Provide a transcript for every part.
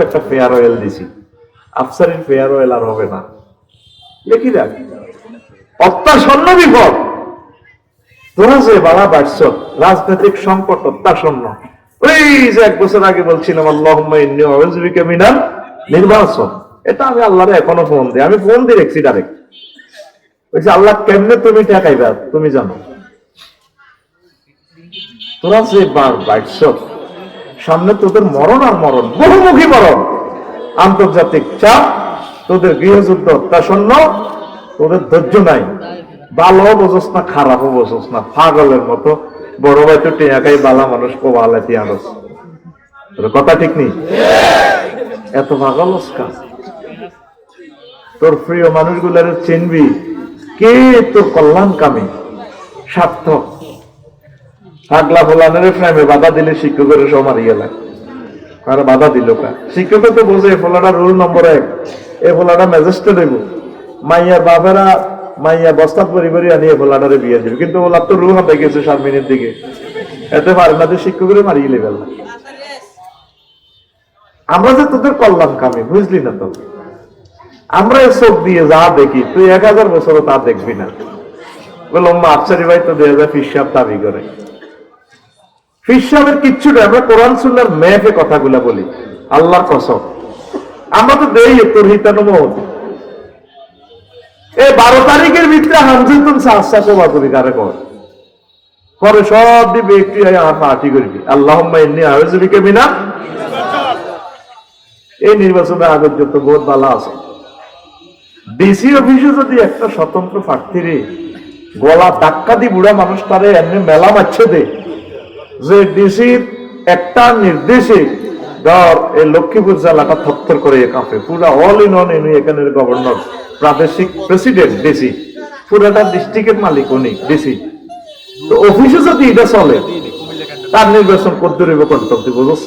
একটা fair oil দিছি, আফসারির fair oil আর হবে না, লিখি রাখ অত্যাসন্ন বিপদ। তোরা যে বাড়া বাড়ছ, রাজনৈতিক সংকট অত্যাসন্ন। ওই যে 1 বছর আগে বলছিলাম আল্লাহুম্মা ইন্নী আউযু বিকা মিনাল নির্বাচন, এটা আমি আল্লাহরে এখনো ফোন দিই, আমি ফোন দিয়ে রেখেছি ডাইরেক্ট। বলছি আল্লাহ কেমনে তুমি ঠেকাইবা তুমি জানো। তোরা যে বাড়ছ, সামনে তোদের মরণ আর মরণ, বহুমুখী মরণ, আন্তর্জাতিক চাপ, তোদের গৃহযুদ্ধ অত্যাসন্ন, তোদের ধৈর্য নাই, ভালো বোঝস না খারাপও বোঝস না, পাগলের মতো বড় ভাই তো টেয়াকাই বালা মানুষ কোবালাতি আনস, কথা ঠিক নেই? এত পাগল কাজ। তোর প্রিয় মানুষগুলার চিনবি কে তোর কল্যাণ কামী, সার্থক। পাগলা ফোলানের ফ্রেমে বাধা দিলে শিক্ষকের সব মারি গেল, আর বাধা দিল কা শিক্ষক তো বোঝে ফোলাটা রুল নম্বর 1, এই ফোলাটা ম্যাজিস্ট্রেট হইব, মাইয়ার বাপেরা মাইয়া বস্তা পরিবারই আনিয়ে ফোলাটারে বিয়ে দিবে, কিন্তু ওলা তো রুল হাতে গেছে শারমিনের দিকে, এতে পারে না শিক্ষকের মারিয়ে লেবেল। আমরা যে তোদের কল্যাণ কামী বুঝলি না তো, আমরা চোখ দিয়ে যা দেখি তুই 1000 বছরও তা দেখবি না। বলল আফসারি ভাই তো 2000 ফিসাব দাবি করে, ফিসাবের কিচ্ছু নেই। আমরা কোরআন সুন্নাহর মেফে কথাগুলা বলি, আল্লাহর কসম আমরা তো দেই তোর হিতানুমত। এই 12 তারিখের ভিতরে হামজুতুন সাহসা কোবা করি কারে কর পরে সব দিবে একটু পার্টি করবি আল্লাহুম্মা ইন্নী আউযু বিকা মিনাল। এই নির্বাচনের আগের যত বহুত ভালো আছে। ডিসি অফিসে যদি একটা স্বতন্ত্র প্রার্থীরে গলা ধাক্কা দি বুড়া মানুষটারে এমনি মেলা মারছে দে, যে ডিসির একটা নির্দেশে ধর এই লক্ষ্মীপুর জেলাটা থরথর করে কাঁপে, পুরা অল ইন অন এখানের গভর্নর, প্রাদেশিক প্রেসিডেন্ট ডিসি, পুরাটা ডিস্ট্রিক্টের মালিক উনি ডিসি। তো অফিসে যদি এটা চলে, তার নির্বাচন করতে রইব কর্তব্য, বুঝছ?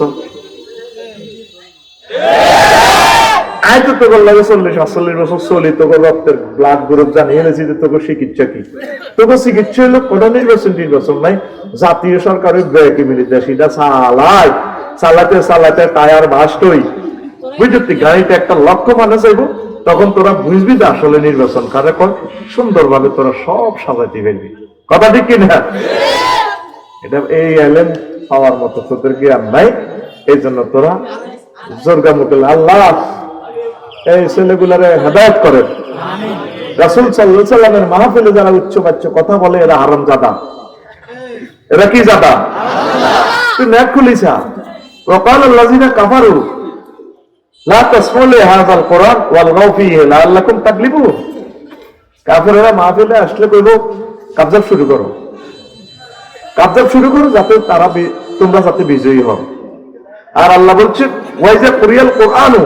আয় তো তোর লাগে 40-48 বছর চলি, তোকে রক্তের ব্লাড গ্রুপ জানিয়ে এনেছি যে তোকে চিকিৎসা কি, তোকে চিকিৎসা হলো কোনো নির্বাচন নাই, জাতীয় সরকারের ব্যাকে মিলি সেটা চালাতে চালাতে টায়ার বাস্ট হই, বুঝলি গাড়িতে একটা লক্ষ্য মানে চাইব, তখন তোরা বুঝবি যে আসলে নির্বাচন কারে কর, সুন্দরভাবে তোরা সব সাজাতে ফেলবি, কথা ঠিক কিনা? এটা এই এলেন পাওয়ার মতো তোদের জ্ঞান নাই, এই জন্য তোরা জোরগা মুখে আল্লাহ এই ছেলেগুলারে হেদায়েত করেন। রাসূল সাল্লাল্লাহু আলাইহি ওয়াসাল্লামের মাহফিলে যারা উচ্চ বাচ্চ কথা বলে এরা হারামজাদা, এরা কি জাদা? তুই নেট খুলিছা ওয়াকাল আল্লাযিনা কাফারু লা তাসমাউ লিহাযাল কুরআন ওয়ালগাউ ফীহি লাআল্লাকুম তাগলিবুন। কাফেররা মাহফিলে আসলে কইব কাবজাব শুরু করো, কাবজাব শুরু করো যাতে তারা তোমরা যাতে বিজয়ী হও। আর আল্লাহ বলছে ওয়াইজা কুরিয়াল কুরআনু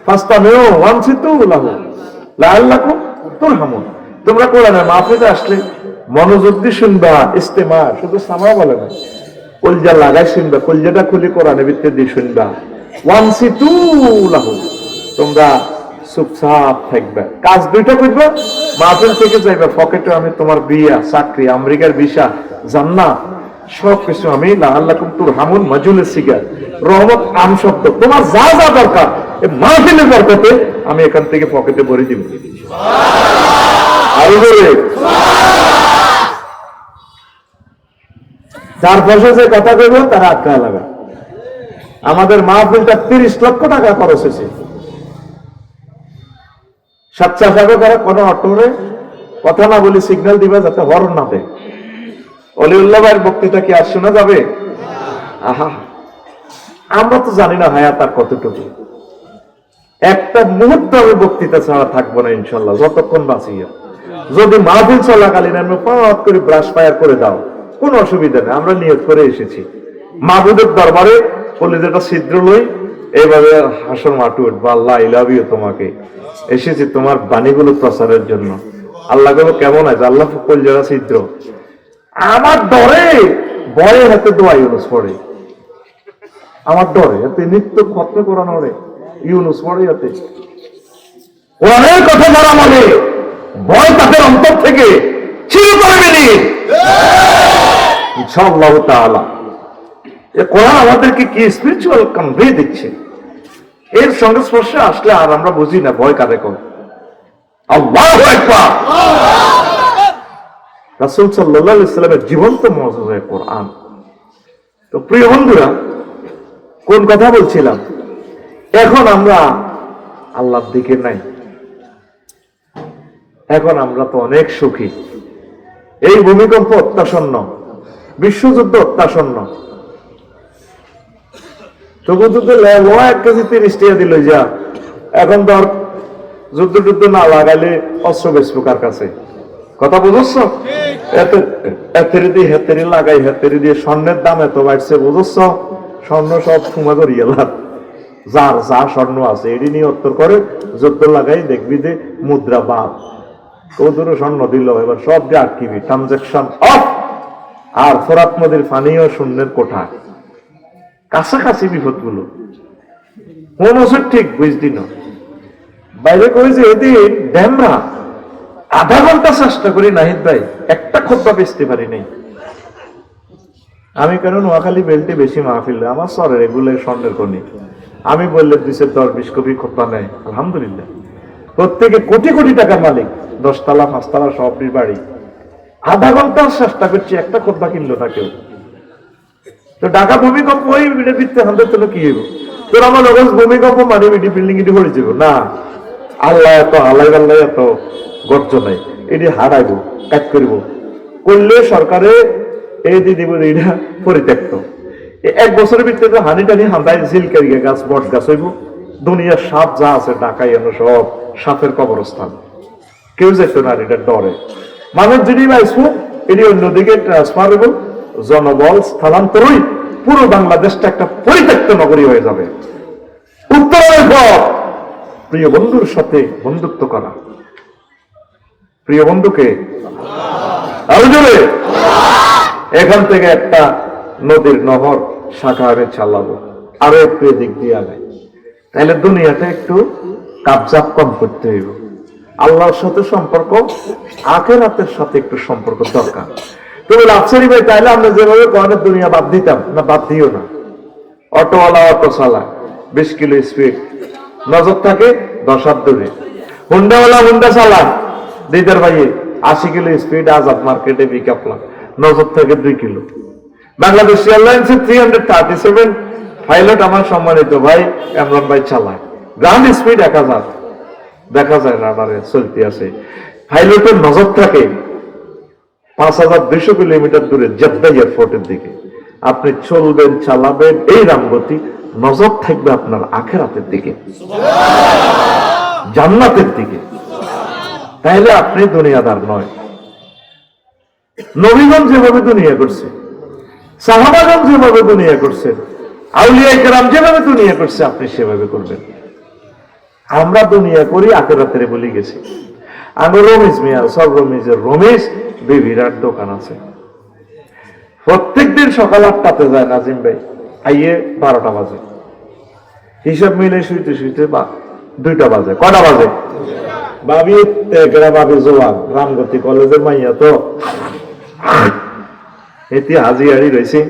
ফাসতামিউ ওয়ানসিতু লাহু লাআল্লাকুম তুরহামুন। তোমরা কোরআনের মাহফিলে আসলে মনোযোগ দিয়ে শুনবা, ইস্তেমা, শুধু সামা বলে না, কলজা লাগাই শুনবা, কলজাটা খুলে কোরআনের ভিতরে দিয়ে শুনবা। ওয়ানসিতু লাহু, তোমরা চুপচাপ থাকবে। কাজ দুইটা করবে, মাহফিল থেকে যাইবা, পকেটে আমি তোমার বিয়া, চাকরি, আমেরিকার ভিসা, জান্নাত, সবকিছু আমি লাআল্লাকুম তুরহামুন মাজুলের সিগা রহমত আম শব্দ, তোমার যা যা দরকার মাহফিলের বরকতে আমি এখান থেকে পকেটে ভরে দিব। আরো বলে যার পাশে যে কথা কইব তারা আটকা লাগা। আমাদের মাহফিলটা 30 লক্ষ টাকা খরচ হয়েছে। সাচ্চা সাগর তারা কোনো অটোরে কথা না বলি সিগন্যাল দিবা যাতে হরণ না দেয়। অলিউল্লাহ ভাইয়ের বক্তৃতা কি আর শোনা যাবে? আহা, আমরা তো জানি না হায়াত আর কতটুকু। একটা মুহূর্ত আমি বক্তৃতা ছাড়া থাকবো না ইনশাল্লাহ, যতক্ষণ বাঁচিয়া। যদি মাহফিল চলাকালীন আমি পাঁচ করে ব্রাশ ফায়ার করে দাও, কোনো অসুবিধা নেই, আমরা নিয়ত করে এসেছি মাহবুবের দরবারে, কলিজাটা ছিদ্র লই, এইভাবে হাসর মাঠে উঠবো, আল্লাহ আই লাভ ইউ, তোমাকে এসেছি তোমার বাণীগুলো প্রচারের জন্য। আল্লাহ গো কেমন আছে? আল্লাহ কলিজাটা ছিদ্র। আমার ডরে ভয়ে হাতে দোয়া ইউনুস পড়ে, আমার ডরে হাতে নিত্য খতম কোরআন পড়ে ইউনুস পড়ে, হাতে কোরআনের কথা যারা মানে ভয় তাদের অন্তর থেকে চিরতরে বেরিয়ে ইনশাআল্লাহ তাআলা। এ কোরআন আমাদেরকে কি স্পিরিচুয়াল কনভে দিচ্ছে, এর সংস্পর্শে আসলে আর আমরা বুঝি না ভয় কারে কর। আল্লাহু আকবার। রাসূল সাল্লাল্লাহু আলাইহি সাল্লামের জীবন্ত মুজিজা কোরআন। তো প্রিয় বন্ধুরা, কোন কথা বলছিলাম? এখন আমরা আল্লাহর দিকে নাই, এখন আমরা তো অনেক সুখী। এই ভূমিকম্প অত্যাসন্ন, বিশ্বযুদ্ধ অত্যাসন্ন, তবু তো 1 কেজি 30 টাকা দিল যা। এখন ধর যুদ্ধ টুদ্ধ না লাগাইলে অস্ত্র বেচবো কার কাছে? কথা বুঝছ? হেতেরি দিয়ে হেতেরি লাগাই, হেতেরি দিয়ে স্বর্ণের দাম এত বাড়ছে বুঝছ? স্বর্ণ সব সুমা করিয়ে লাভ। যার যা স্বর্ণ আছে এটি নিয়ে উত্তর করে যুদ্ধ লাগাই, দেখবি যে মুদ্রা বাদ। কৌদুর স্বর্ণ দিল, এবার সব যে আটকিবি, ট্রানজাকশন অফ। আর ফোরাত নদীর পানিও শূন্যের কোঠা, কাছাকাছি বিপদ গুলো কোন বছর ঠিক বুঝদি না। বাইরে করেছে এদিন ড্যামরা আধা ঘন্টা চেষ্টা করি নাহিদ ভাই, একটা খোদ্া বেচতে পারি নাই। আমি কেন নোয়াখালী বেল্টে বেশি মাহফিল, আমার সরের এগুলো স্বর্ণের কনি। আমি বললে 210-20 কপি খোদ্া নেয়, আলহামদুলিল্লাহ। প্রত্যেকে কোটি কোটি টাকার মালিক, 10 তলা 5 তলা সবটির বাড়ি। আধা ঘন্টা চেষ্টা করছি, একটা খোদ্া কিনলো না কেউ। তো ঢাকা ভূমিকম্প ওই ভিত্তিতে হাতে তোলো কি হইব? তোর আমার লগজ ভূমিকম্প মানে মিটি বিল্ডিং এটি পড়ে যাব না। আল্লাহ এত আল্লাহ আল্লাহ এত গর্জ নাই, এটি হারাইব, কাজ করিব করলে সরকারে এই দিয়ে দিব এটা পরিত্যক্ত। 1 বছরের ভিতরে হানি টানি হান্দায় ঝিলকারিয়া গাছ, বট গাছ হইব। দুনিয়ার সাপ যা আছে ঢাকায় এনো সব সাপের কবরস্থান, কেউ যেত না এটার ডরে। মানুষ যদি বাইসব এটি অন্যদিকে ট্রান্সফার হইব, জনবল স্থানান্তরই পুরো বাংলাদেশটা একটা পরিত্যক্ত নগরী হয়ে যাবে। উত্তরের পর প্রিয় বন্ধুর সাথে বন্ধুত্ব করা, প্রিয় বন্ধুকে এখান থেকে একটা নদীর নহর শাখা আমি চালাবো, আরো একটু এদিক দিয়ে আগে, তাহলে দুনিয়াটা একটু কাবজাব কম করতে হইব। আল্লাহর সাথে সম্পর্ক, আখিরাতের সাথে একটু সম্পর্ক দরকার। তুমি লাভসারি ভাই, তাহলে আমরা যেভাবে কোরআনের দুনিয়া বাদ দিতাম না, বাদ দিও না। অটোওয়ালা অটো চালায় 20 কিলো স্পিড, নজর থাকে 10 হাত দূরে। হুন্ডাওয়ালা হুন্ডা চালায় দিদার ভাইয়ে 80 কিলো স্পিড, আজাদ মার্কেটে বিকাপলা, নজর থাকে 2 কিলো। বাংলাদেশ এয়ারলাইন্সের 337 পাইলট আমার সম্মানিত ভাই ইমরান ভাই চালায়, গ্রাউন্ড স্পিড 1000, দেখা যায় রাডারে চলতে আছে। পাইলটের নজর থাকে 5200 কিলোমিটার দূরে জেদ্দা এয়ারপোর্টের দিকে। আপনি চলবেন, চালাবেন এই রামগতি, নজর থাকবে আপনার আখিরাতের দিকে, জান্নাতের দিকে। তাইলে আপনি দুনিয়াদার নয়। নবীগণ যেভাবে দুনিয়া করছে, সাহাবাগণ যেভাবে দুনিয়া করছে, আউলিয়া কেরাম যেভাবে দুনিয়া করছে, আপনি সেভাবে করবেন। আমরা দুনিয়া করি আখিরাতের বলে গেছি। আমি রমেশ মিয়া, সব রমেশের রমেশ বিরাট দোকান আছে, প্রত্যেকদিন সকাল 8টাতে যায় নাজিম ভাই, আইয়ে 12টা বাজে, হিসাব মিলে শুইতে শুইতে 2টা বাজে। কটা বাজে? ভাবি তেকরা, ভাবি জোয়ান, রামগতি কলেজের মাইয়া তো এটি হাজি হাড়ি রয়েছে,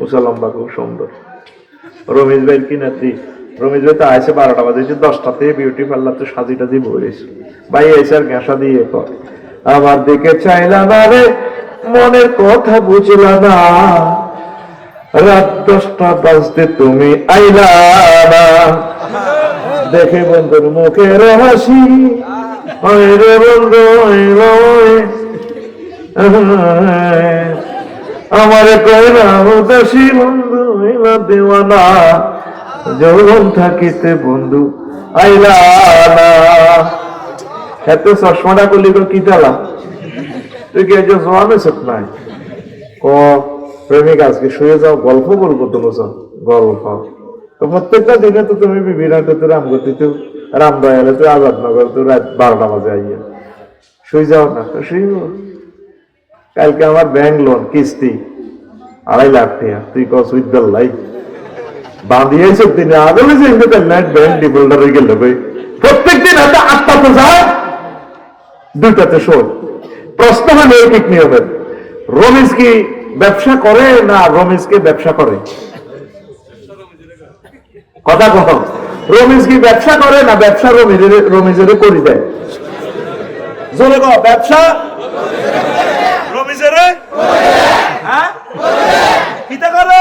উষা লম্বা, খুব সুন্দর। রমেশ ভাইয়ের কি নাতি, রমেশ ভাই তো আইসে 12টা বাজে, 10টাতে বিউটি পার্লার তো সাজি টাজি বলেছে। ভাই এসে আর গ্যাসা দিয়ে কর, আমার দিকে চাইলা না রে, মনের কথা বুঝলা না, রাত 10টা বাজতে তুমি আইলা না, দেখে বন্ধুর মুখের হাসি, রে বন্ধু আমার কইলা উদাসী, বন্ধু হইলা দেওয়ানা, যৌবন থাকিতে বন্ধু আইলা না। এত চশমাটা করলি কি চালা, তুই কি একজন জোয়ান হয়েছত নাই? প্রেমিক আজকে শুয়ে যাও, গল্প বলবো, তোমার গল্প তো প্রত্যেকটা দিনে তো তুমি বিরাট রামগতিতে, রামদয়ালে তো আজাদনগর তো রাত 12টা বাজে আইয়া শুয়ে যাও না, তো শুইব। কালকে আমার ব্যাংক লোন কিস্তি 2.5 লাখ টাকা, তুই কস উইদ্যাল্লাই বাঁধিয়েছ তিনি আগলে যে নাইট ব্যাংক ডিফল্টার হয়ে গেল ভাই। প্রত্যেকদিন একটা 8টাতে যায়, 2টাতে শোধ। প্রশ্ন হলো ঠিক নিয়মের, রমেশ কি ব্যবসা করে না রমেশকে ব্যবসা করে? কথা কহ, রমিজ কি ব্যবসা করে না ব্যবসা রমিজের করে দেয়? জোরে কও, ব্যবসা রমিজের হ্যাঁ কিটা করে?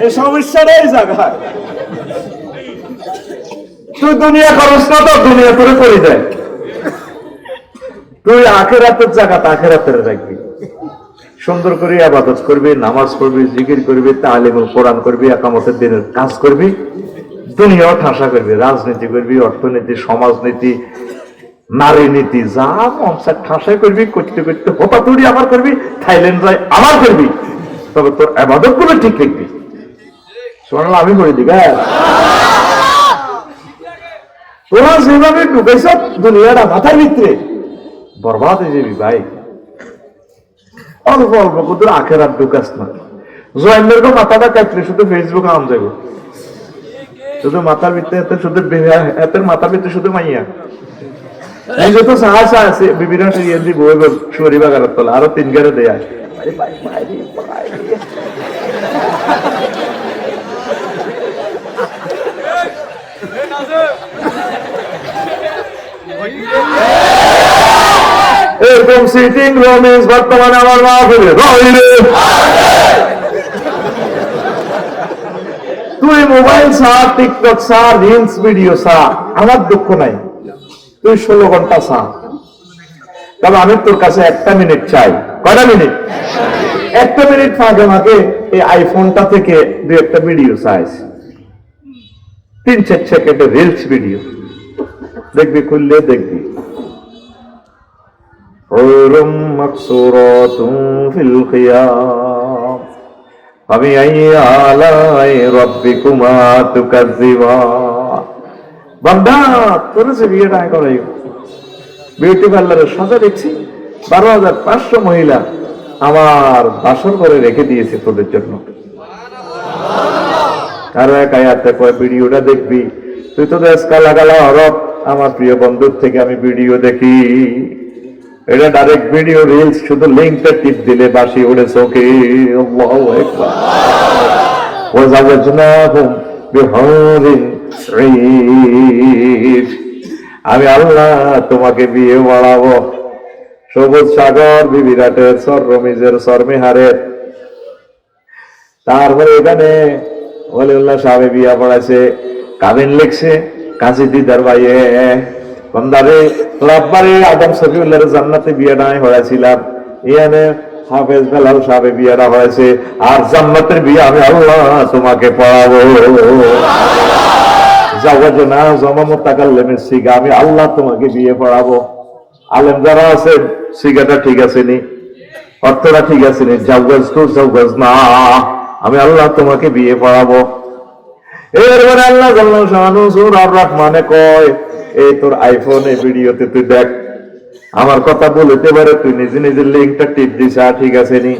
এই সমস্যাটা এই জায়গায়। তুই দুনিয়া করস না তো দুনিয়া করে করে দেয়। তুই আখেরাতের জায়গাটা আখেরাতের রাখবি, সুন্দর করে ইবাদত করবি, নামাজ পড়বি, জিকির করবি, তালিমুল কোরআন করবি, একামতের দিনের কাজ করবি, দুনিয়াও ঠাসা করবি, রাজনীতি করবি, অর্থনীতি, সমাজনীতি, নারী নীতি, যা মনসার ঠাসাই করবি, করতে করতে হোপাতুড়ি আবার করবি, থাইল্যান্ড যাই আবার করবি, তবে তোর ইবাদত গুলো ঠিক রাখবি। শোনাল আমি করে দিই, তোরা যেভাবে ঢুকেছ দুনিয়াটা মাথার ভিতরে বরবাদ হয়ে যাবি ভাই। অল্প অল্প করে আখেরাত ঢুকাস না। জয়েন্টের মাথাটা কাটলে শুধু ফেসবুক আম যাবো, শুধু মাথার ভিতরে শুধু এতের মাথার ভিতরে শুধু মাইয়া এই যত সাহসা আছে বিভিন্ন ইয়ে দিব শরী বাগারের তলা আরো 3 গাড়ে দেয়া এরকম সিটিং রমেশ বর্তমানে আমার মা ফেলে তুই মোবাইল সা, টিকটক সা, রিলস ভিডিও সা, আমার দুঃখ নাই, তুই 16 ঘন্টা সা। তবে আমি তোর কাছে 1 মিনিট চাই। কয়টা মিনিট? 1 মিনিট ফাঁকে ফাঁকে এই আইফোনটা থেকে 2-1টা ভিডিও চাইস, 3-4 সেকেন্ডের রিলস ভিডিও দেখবি, খুললে দেখবি হুরুম মাকসুরাতুন ফিল খিয়াম ফাবিআইয়ি আলাই রাব্বিকুমা তুকাজ্জিবান। বান্দা তোর যে বিয়েটা করাই বিউটি পার্লারের সাজা দেখছি 12,500 মহিলা আমার বাসর করে রেখে দিয়েছে তোদের জন্য। কারো এক আয়াতে কয় ভিডিওটা দেখবি, তুই তো দেশকা লাগালা হরফ আমার প্রিয় বন্ধুর থেকে আমি ভিডিও দেখি, এটা ডাইরেক্ট ভিডিও রিলস, শুধু লিংকটা টিপ দিলে বাসি উড়ে চোখে। আল্লাহু আকবার। ওয়াজাওয়াজনাহুম বিহুরিন ঈন। আমি আল্লাহ তোমাকে বিয়ে বাড়াবো সবুজ সাগর বিবিরাটের সর রমিজের সরমেহারের। তারপরে এখানে ওয়ালিউল্লাহ সাহেব বিয়া পড়াইছে, কাবিন লিখছে কাজী দিদার ভাইয়ে বন্দারে লাভবারে আদম সফিউল্লাহর জান্নাতে বিয়েটা হয়েছিলাম, ইয়ানে হাফেজ বেলাল সাহেব বিয়েটা হয়েছে, আর জান্নাতের বিয়ে আমি আল্লাহ তোমাকে পড়াবো। জাওয়াজনা জামা মুতাকাল্লিমের সিগা, আমি আল্লাহ তোমাকে বিয়ে পড়াবো। আলেম যারা আছেন সিগাটা ঠিক আছে নি, অর্থটা ঠিক আছে নি, জাওয়াজ তো জাওয়াজ না, আমি আল্লাহ তোমাকে বিয়ে পড়াবো। এরপরে আল্লাহ জাল্লাহু শাআনু সূরা আর রহমানে কয়, এই তোর আইফোনে ভিডিওতে তুই দেখ, আমার কথা বলতে পারে তুই নিজে নিজের লিংকটা টিপ দিস, ঠিক আছে নি।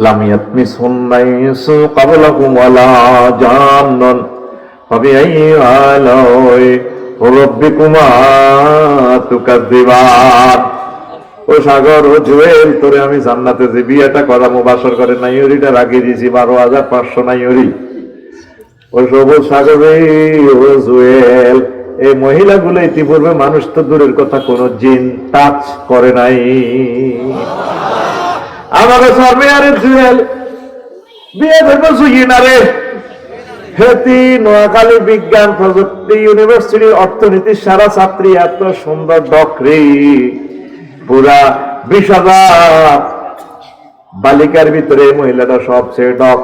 লাম ইয়াতমিসহুন নাইসু ক্বাবলাহুম ওয়ালা জান্নান ফাবিআইয়ি আলাই রাব্বিকুমা তুকাজ্জিবান। ও সাগর, ও জুয়েল, তোরে আমি জান্নাতে যে বিয়েটা করাবো বাসর করে নাইরিটা রাগিয়ে দিয়েছি 12,500 নাইরি। ও সবুজ সাগরে, ও জুয়েল, এই মহিলাগুলো ইতিপূর্বে মানুষ তো দূরের কথা কোন জিন টাচ করে নাই। আমাকে সরমেয়ারে জুয়েল বিয়ে করবো জুইনারে। হেতি নোয়াখালী বিজ্ঞান প্রযুক্তি ইউনিভার্সিটির অর্থনীতির সারা ছাত্রী, এত সুন্দর ডক্টরি, পুরা 20,000 বালিকার ভিতরে মহিলাটা সবচেয়ে ডক।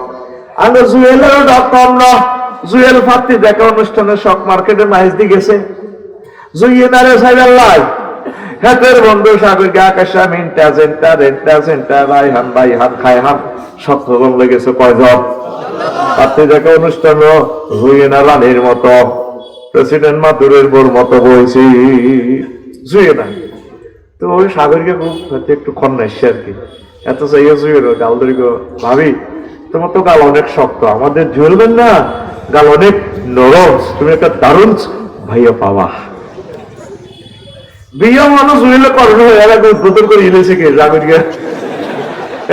আমি জুয়েলেরও ডক কম না। জুয়েল ফাত্তি দেখা অনুষ্ঠানে শক মার্কেটে মাইজ দি গেছে, জুইনারে সাইবাল্লাহ হাতের বন্ধু সাগরকে আকাশা মিন্টা জেন্টা রেন্টা সেন্টা রাইহান বাইহান খায়হান সপ্তম লেগেছে কয়জন। ফাত্তি দেখা অনুষ্ঠানও জুইনা রানীর মতো, প্রেসিডেন্ট মাদুরের বোর মতো বলছি জুইনা। তো ওই সাগরকে খুব একটু খন্নাইছে আর কি, এত চাইয়া জুয়েল গাল ধরি ভাবি তোমার তো গাল অনেক শক্ত, আমাদের ঝুলবেন না, গাল অনেক নরম, তুমি একটা দারুণ ভাইয়া পাওয়া। বিয়ে মানুষ হইলে করবে উদ্বোধন করে ইলেছে কে জামিনকে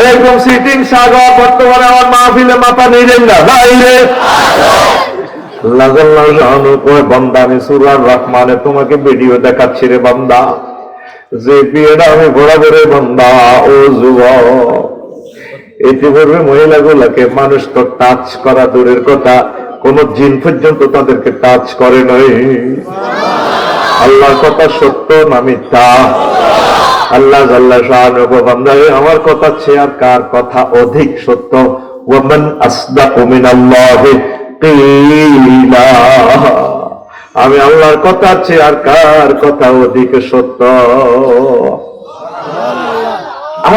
একদম সিটিং সাগর বর্তমানে আমার মাহফিলে মাথা নিলেন না বাইরে বান্দা আমি সূরার রহমানে তোমাকে ভিডিও দেখাচ্ছি রে বান্দা, যে বিয়েটা আমি বরাবরের বান্দা ও যুবক, ইতিপূর্বে মহিলাগুলোকে মানুষ তো টাচ করা দূরের কথা, কোন জিন পর্যন্ত তাদেরকে টাচ করে নাই। আল্লাহর কথা সত্য না মিথ্যা? আল্লাহ জাল্লা শাআনুহু বান্দারে আমার কথা চেয়ে আর কার কথা অধিক সত্য? ওয়ামান আসদাকু মিনাল্লাহি কিলা, আমি আল্লাহর কথা চেয়ে আর কার কথা অধিক সত্য?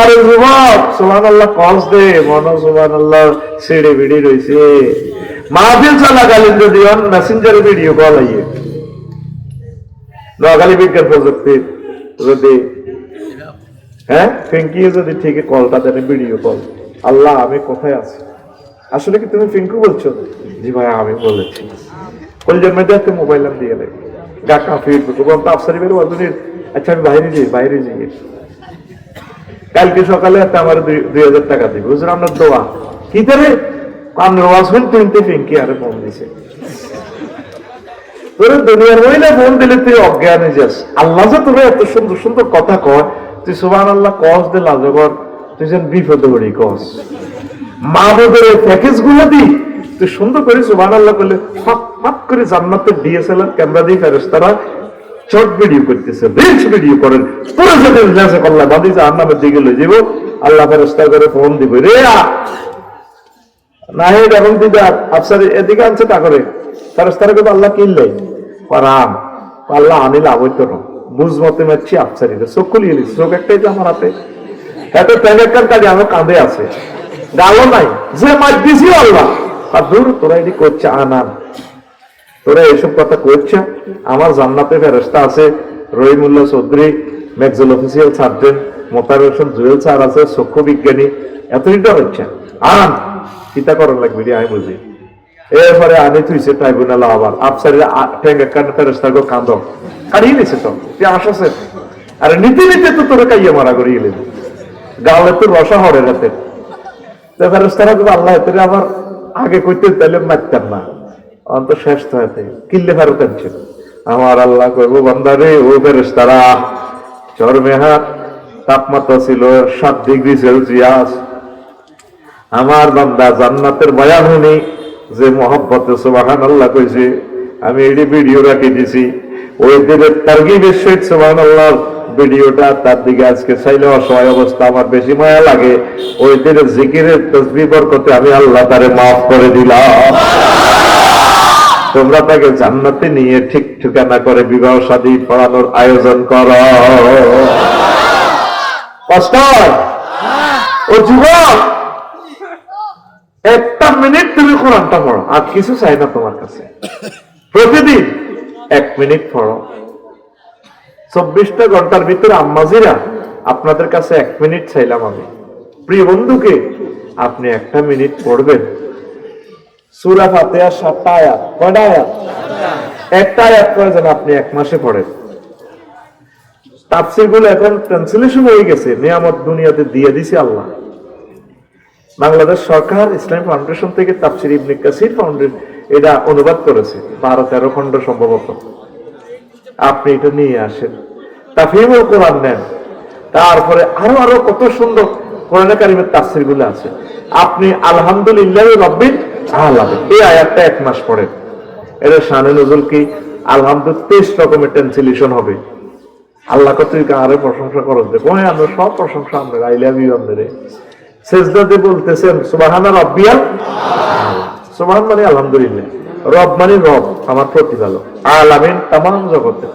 আরে যুবক সুবহানাল্লাহ কস দে, মন সুবহানাল্লাহ ছেড়ে বিড়ি রইছে। মাহফিল চলাকালীন যদি অন মেসেঞ্জারে ভিডিও কল আইয়ে, নোয়াখালী বিজ্ঞান প্রযুক্তি যদি ফিঙ্কি যদি ঠিক কলটা দেন ভিডিও কল, আল্লাহ আমি কোথায় আছি, আসলে কি তুমি ফিঙ্কু বলছো? জি ভাই আমি বলেছি। কলজের মধ্যে একটা মোবাইল নাম দিয়ে দেয় গা কাফি আফসারি বের ওয়াজনের। আচ্ছা আমি বাইরে যাই কালকে সকালে একটা আমার 2000 টাকা দিবে, বুঝলেন আপনার দোয়া কি করে আপনার ওয়াজমেন্ট তিনটে ফিঙ্কি আরে ফোন দিছে। তোর দুনিয়ার মহিলা ফোন দিলে তুই অজ্ঞান হয়ে যাস। আল্লাহ যে তোর এত সুন্দর সুন্দর কথা কয়, তুই সুবহানাল্লাহ কস দে লাজগর, তুই যেন বিপদে পড়ি কস। মা বোধের প্যাকেজ গুলো দি তুই সুন্দর করে সুবহানাল্লাহ করলে ফাট করে জান্নাতের ডিএসএলআর ক্যামেরা দিয়ে ফেরেশতারা শর্ট ভিডিও করতেছে, রিলস ভিডিও করেন, পুরো যেতে যাচ্ছে কল্লা বাদি যে আর নামের দিকে লই যাব, আল্লাহ ফেরেশতা করে ফোন দিব রে না হে এবং দিদা আফসার এদিকে আনছে তা করে ফেরেশতারা কিন্তু আল্লাহ কিনলে পারাম আল্লাহ আনিল আবৈতর বুঝ মতে মারছি আফসারিতে চোখ খুলিয়ে দিচ্ছি, চোখ একটাই তো আমার হাতে, এত প্যানেকার কাজে আমার কাঁধে আছে, গালও নাই যে মার দিছি আল্লাহ। আর দূর তোরা এটি করছে আনান, তোরা এইসব কথা করছে। আমার জান্নাতে ফেরেশতা আছে, রহিমুল্লাহ চৌধুরী ম্যাকজেল official surgeon, Motar Hossain Jewel sir আছে, চক্ষু বিজ্ঞানী, এতটা হচ্ছে আন চিন্তা করার লাগবে আমি বুঝি। এরপরে আনি তুইছে ট্রাইব্যুনাল আবার আফসারের ফেরেশতাকে কান্দ কাড়িয়ে নিছে, তো তুই আসছে আরে নীতি নীতি তো তোরা কাইয়া মারা করিয়ে গেলেন গালে তো রসা হরে রাতে ফেরেশতারা তো আল্লাহ এতে আবার আগে কইতে তাহলে মারতাম না, অন্ত শেষ তো হতে কিল্লে ফেরত আনছে। আমার আল্লাহ কইব বান্দারে ও ফেরেশতারা চরমে হাত তাপমাত্রা ছিল 7 ডিগ্রি সেলসিয়াস, আমার বান্দা জান্নাতের বয়ান শুনি যে মহব্বতে সুবহানাল্লাহ কইছে, আমি এডি ভিডিও রাখি দিছি, ওই দিনের তারগিবের সহিত সুবহানাল্লাহ ভিডিওটা তার দিকে আজকে চাইলে অসহায় অবস্থা আমার বেশি মায়া লাগে, ওই দিনের জিকিরের তাসবিহ বরকতে আমি আল্লাহ তারে মাফ করে দিলাম। তোমরা তাকে জান্নাতে নিয়ে ঠিক ঠিকানা করে বিবাহ শাদী পড়ানোর আয়োজন করো। কষ্ট ও যুবক, একটা মিনিট তুমি কোরআনটা পড়ো, আর কিছু চাই না তোমার কাছে, প্রতিদিন 1 মিনিট পড়ো। 24টা ঘন্টার ভিতরে আম্মাজিরা আপনাদের কাছে 1 মিনিট চাইলাম আমি, প্রিয় বন্ধুকে আপনি 1টা মিনিট পড়বেন। সূরা ফাতিহা 7টা আয়াত, কয়টা আয়াত? 1টা আয়াত করে যেন আপনি 1 মাসে পড়েন। তাফসীর গুলো এখন ট্রান্সলেশন হয়ে গেছে, নিয়ামত দুনিয়াতে দিয়ে দিছে আল্লাহ। বাংলাদেশ সরকার ইসলামী ফাউন্ডেশন থেকে তাফসীর ইবনে কাসির ফাউন্ডেশন এটা অনুবাদ করেছে 12-13 খণ্ড সম্ভবত। আপনি এটা নিয়ে আসেন, তাফহিমুল কোরআন নেন, তারপরে আরো কত সুন্দর কোরআনে কারিমের তাফসীর গুলো আছে। আপনি আলহামদুলিল্লাহি রাব্বিল আলামিন এই আয়াতটা 1 মাস পড়েন, এর শানে নজুল কি আলহামদুলিল্লাহ 23 রকমের ট্রান্সলেশন হবে। আল্লাহ কত আরে প্রশংসা করো যে কোন আমরা সব প্রশংসা আমরা আই লাভ ইউ আমাদের সেজদাতে বলতেছেন সুবহানা রাব্বিয়াল আলা, সুবহান মানে আলহামদুলিল্লাহ, রব মানে রব আমার প্রতিপালক, আলামিন तमाम জগতে।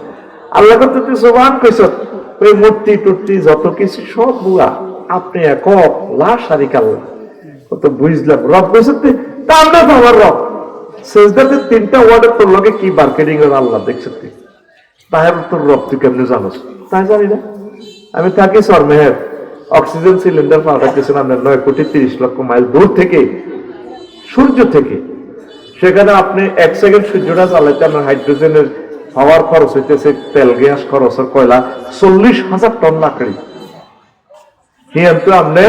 আল্লাহ কত তুই সুবহান কইছ, ওই মূর্তি টুর্তি যত কিছু সব বুয়া, আপনি একক লা শারিকা আল্লাহ, কত বুঝলাম রব কইছ তা আমরা তো আমার রব। সেজদাতে 3টা ওয়ার্ডের তোর লগে কি মার্কেটিং এর আল্লাহ দেখছিস তুই, তাহের তোর রব তুই কেমনে জানোস? তাই জানি না, আমি থাকি সরমেহের, অক্সিজেন সিলিন্ডার পাঠাচ্ছেন আপনার 9 কোটি 30 লক্ষ মাইল দূর থেকে, সূর্য থেকে। সেখানে আপনি 1 সেকেন্ড সূর্যটা চালাইতে আপনার হাইড্রোজেনের পাওয়ার খরচ হইতেছে, তেল গ্যাস খরচের কয়লা 40,000 টন লাকড়ি। কিন্তু আপনি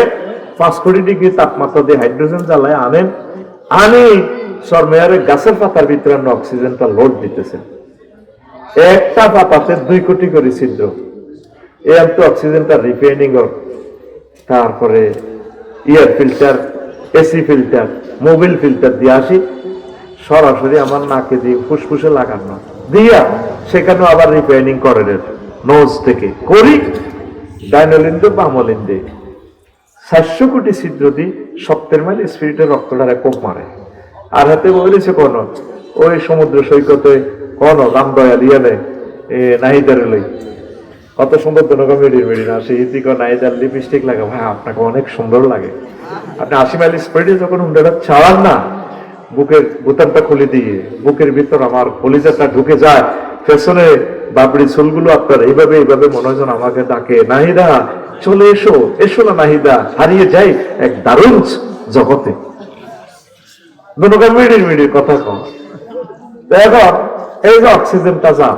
5 ডিগ্রি তাপমাত্রা দিয়ে হাইড্রোজেন জ্বালায় আনেন, আনি সরমেয়ারে গাছের পাতার ভিতরে অক্সিজেনটা লোড দিতেছেন। একটা পাতাতে 2 কোটি করে ছিদ্র, এই তো অক্সিজেনটা রিফাইনিং, তারপরে air filter, AC filter, Mobil filter দিয়ে আসি, সরাসরি আমার নাকে দিয়ে ফুসফুসে লাগানো দিয়া সেখানেও আবার রিফাইনিং করে নোজ থেকে করি, ডাইনোলিন দিয়ে বামলিন দিয়ে 400 কোটি ছিদ্র দিয়ে 70 মাইল স্পিডে রক্তটারে কোপ মারে। আর হাতে বলেছে কোন ওই সমুদ্র সৈকতে কোন রামদয়াল ইয়ানে নাহিদারে লই কত সুন্দর দনকা মেডি না সে ইতি কোন নাহিদার লিপস্টিক লাগা, ভাই আপনাকে অনেক সুন্দর লাগে। আপনি 80 মাইল স্পিডে যখন হুন্ডাটা ছাড়ান না, বুকের বোতামটা খুলে দিয়ে বুকের ভিতর আমার কলিজাটা ঢুকে যায়, পেছনে বাবরি চুলগুলো আপনার এইভাবে এইভাবে মনে হয় যেন আমাকে ডাকে, নাহিদা চলে এসো, এসো না নাহিদা, হারিয়ে যাই এক দারুণ জগতে। মিডির কথা কম। দেখো এই যে অক্সিজেনটা যা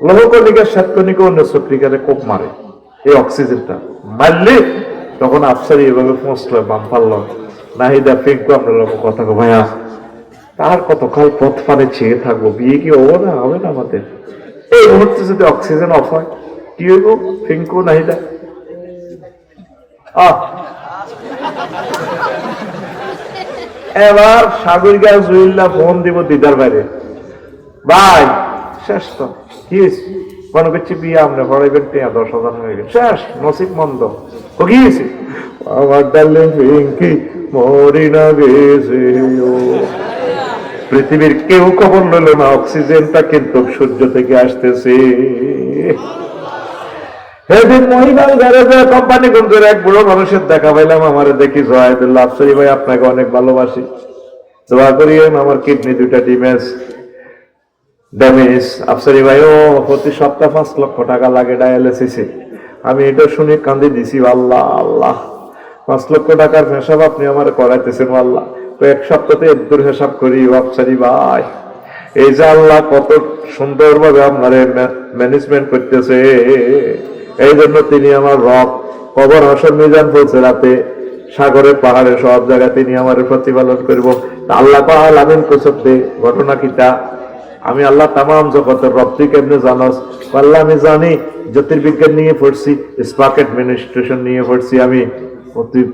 লৌহকণিকার শ্বেতকণিকা অন্য চক্রিকারে কোপ মারে, এই অক্সিজেনটা মারলে তখন আফসারি এভাবে পৌঁছলো, বাম পারলো, নাহিদা ফিঙ্কু আপনার কথা কো, ভাইয়া তার কতকাল পথ পানে চেয়ে থাকবো, বিয়ে কি হবো না, হবে না আমাদের? এই মুহূর্তে যদি অক্সিজেন অফ হয় কি হইব? ফিঙ্কু নাহিদা এবার সাগরিকা জুইল্লা ফোন দিব দিদার বাইরে, ভাই শেষ তো কি মনে করছি বিয়ে আপনি পড়াইবেন 10,000 হয়ে গেছে, শেষ নসিব মন্দ কি হয়েছে? আমার ডার্লিং পিঙ্কি মরি না গেছে, পৃথিবীর কেউ খবর নিল না অক্সিজেনটা কিন্তু সূর্য থেকে আসতেছে। সেদিন মহিলাল গ্যারেজে কোম্পানিগঞ্জের এক বুড়ো মানুষের দেখা পাইলাম, আমারে দেখি জয়াদুল্লাহ, আফসারি ভাই আপনাকে অনেক ভালোবাসি, দোয়া করিয়েন আমার কিডনি 2টা ড্যামেজ। আফসারি ভাই ও প্রতি সপ্তাহ 5 লক্ষ টাকা লাগে ডায়ালিসিসে। আমি এটা শুনে কান্দি দিছি, আল্লাহ আল্লাহ 5 লক্ষ টাকার হিসাব আপনি আমার করাইতেছেন আল্লাহ, এক সপ্তাহে এর হিসাব করি আফসারি ভাই। এই যে আল্লাহ কত সুন্দরভাবে আপনার ম্যানেজমেন্ট করতেছে, এই জন্য তিনি আমার রব। কবর হাসর মিজান বলছে রাতে সাগরে পাহাড়ে সব জায়গায় তিনি আমার প্রতিপালন করবো। আল্লাহ পাহাল আমিন কোসে ঘটনা কিটা, আমি আল্লাহ তামাম জগতের রব, তুই কেমনে জানাস? আল্লাহ আমি জানি, জ্যোতির্বিজ্ঞান নিয়ে পড়ছি, স্পার্ক অ্যাডমিনিস্ট্রেশন নিয়ে পড়ছি আমি,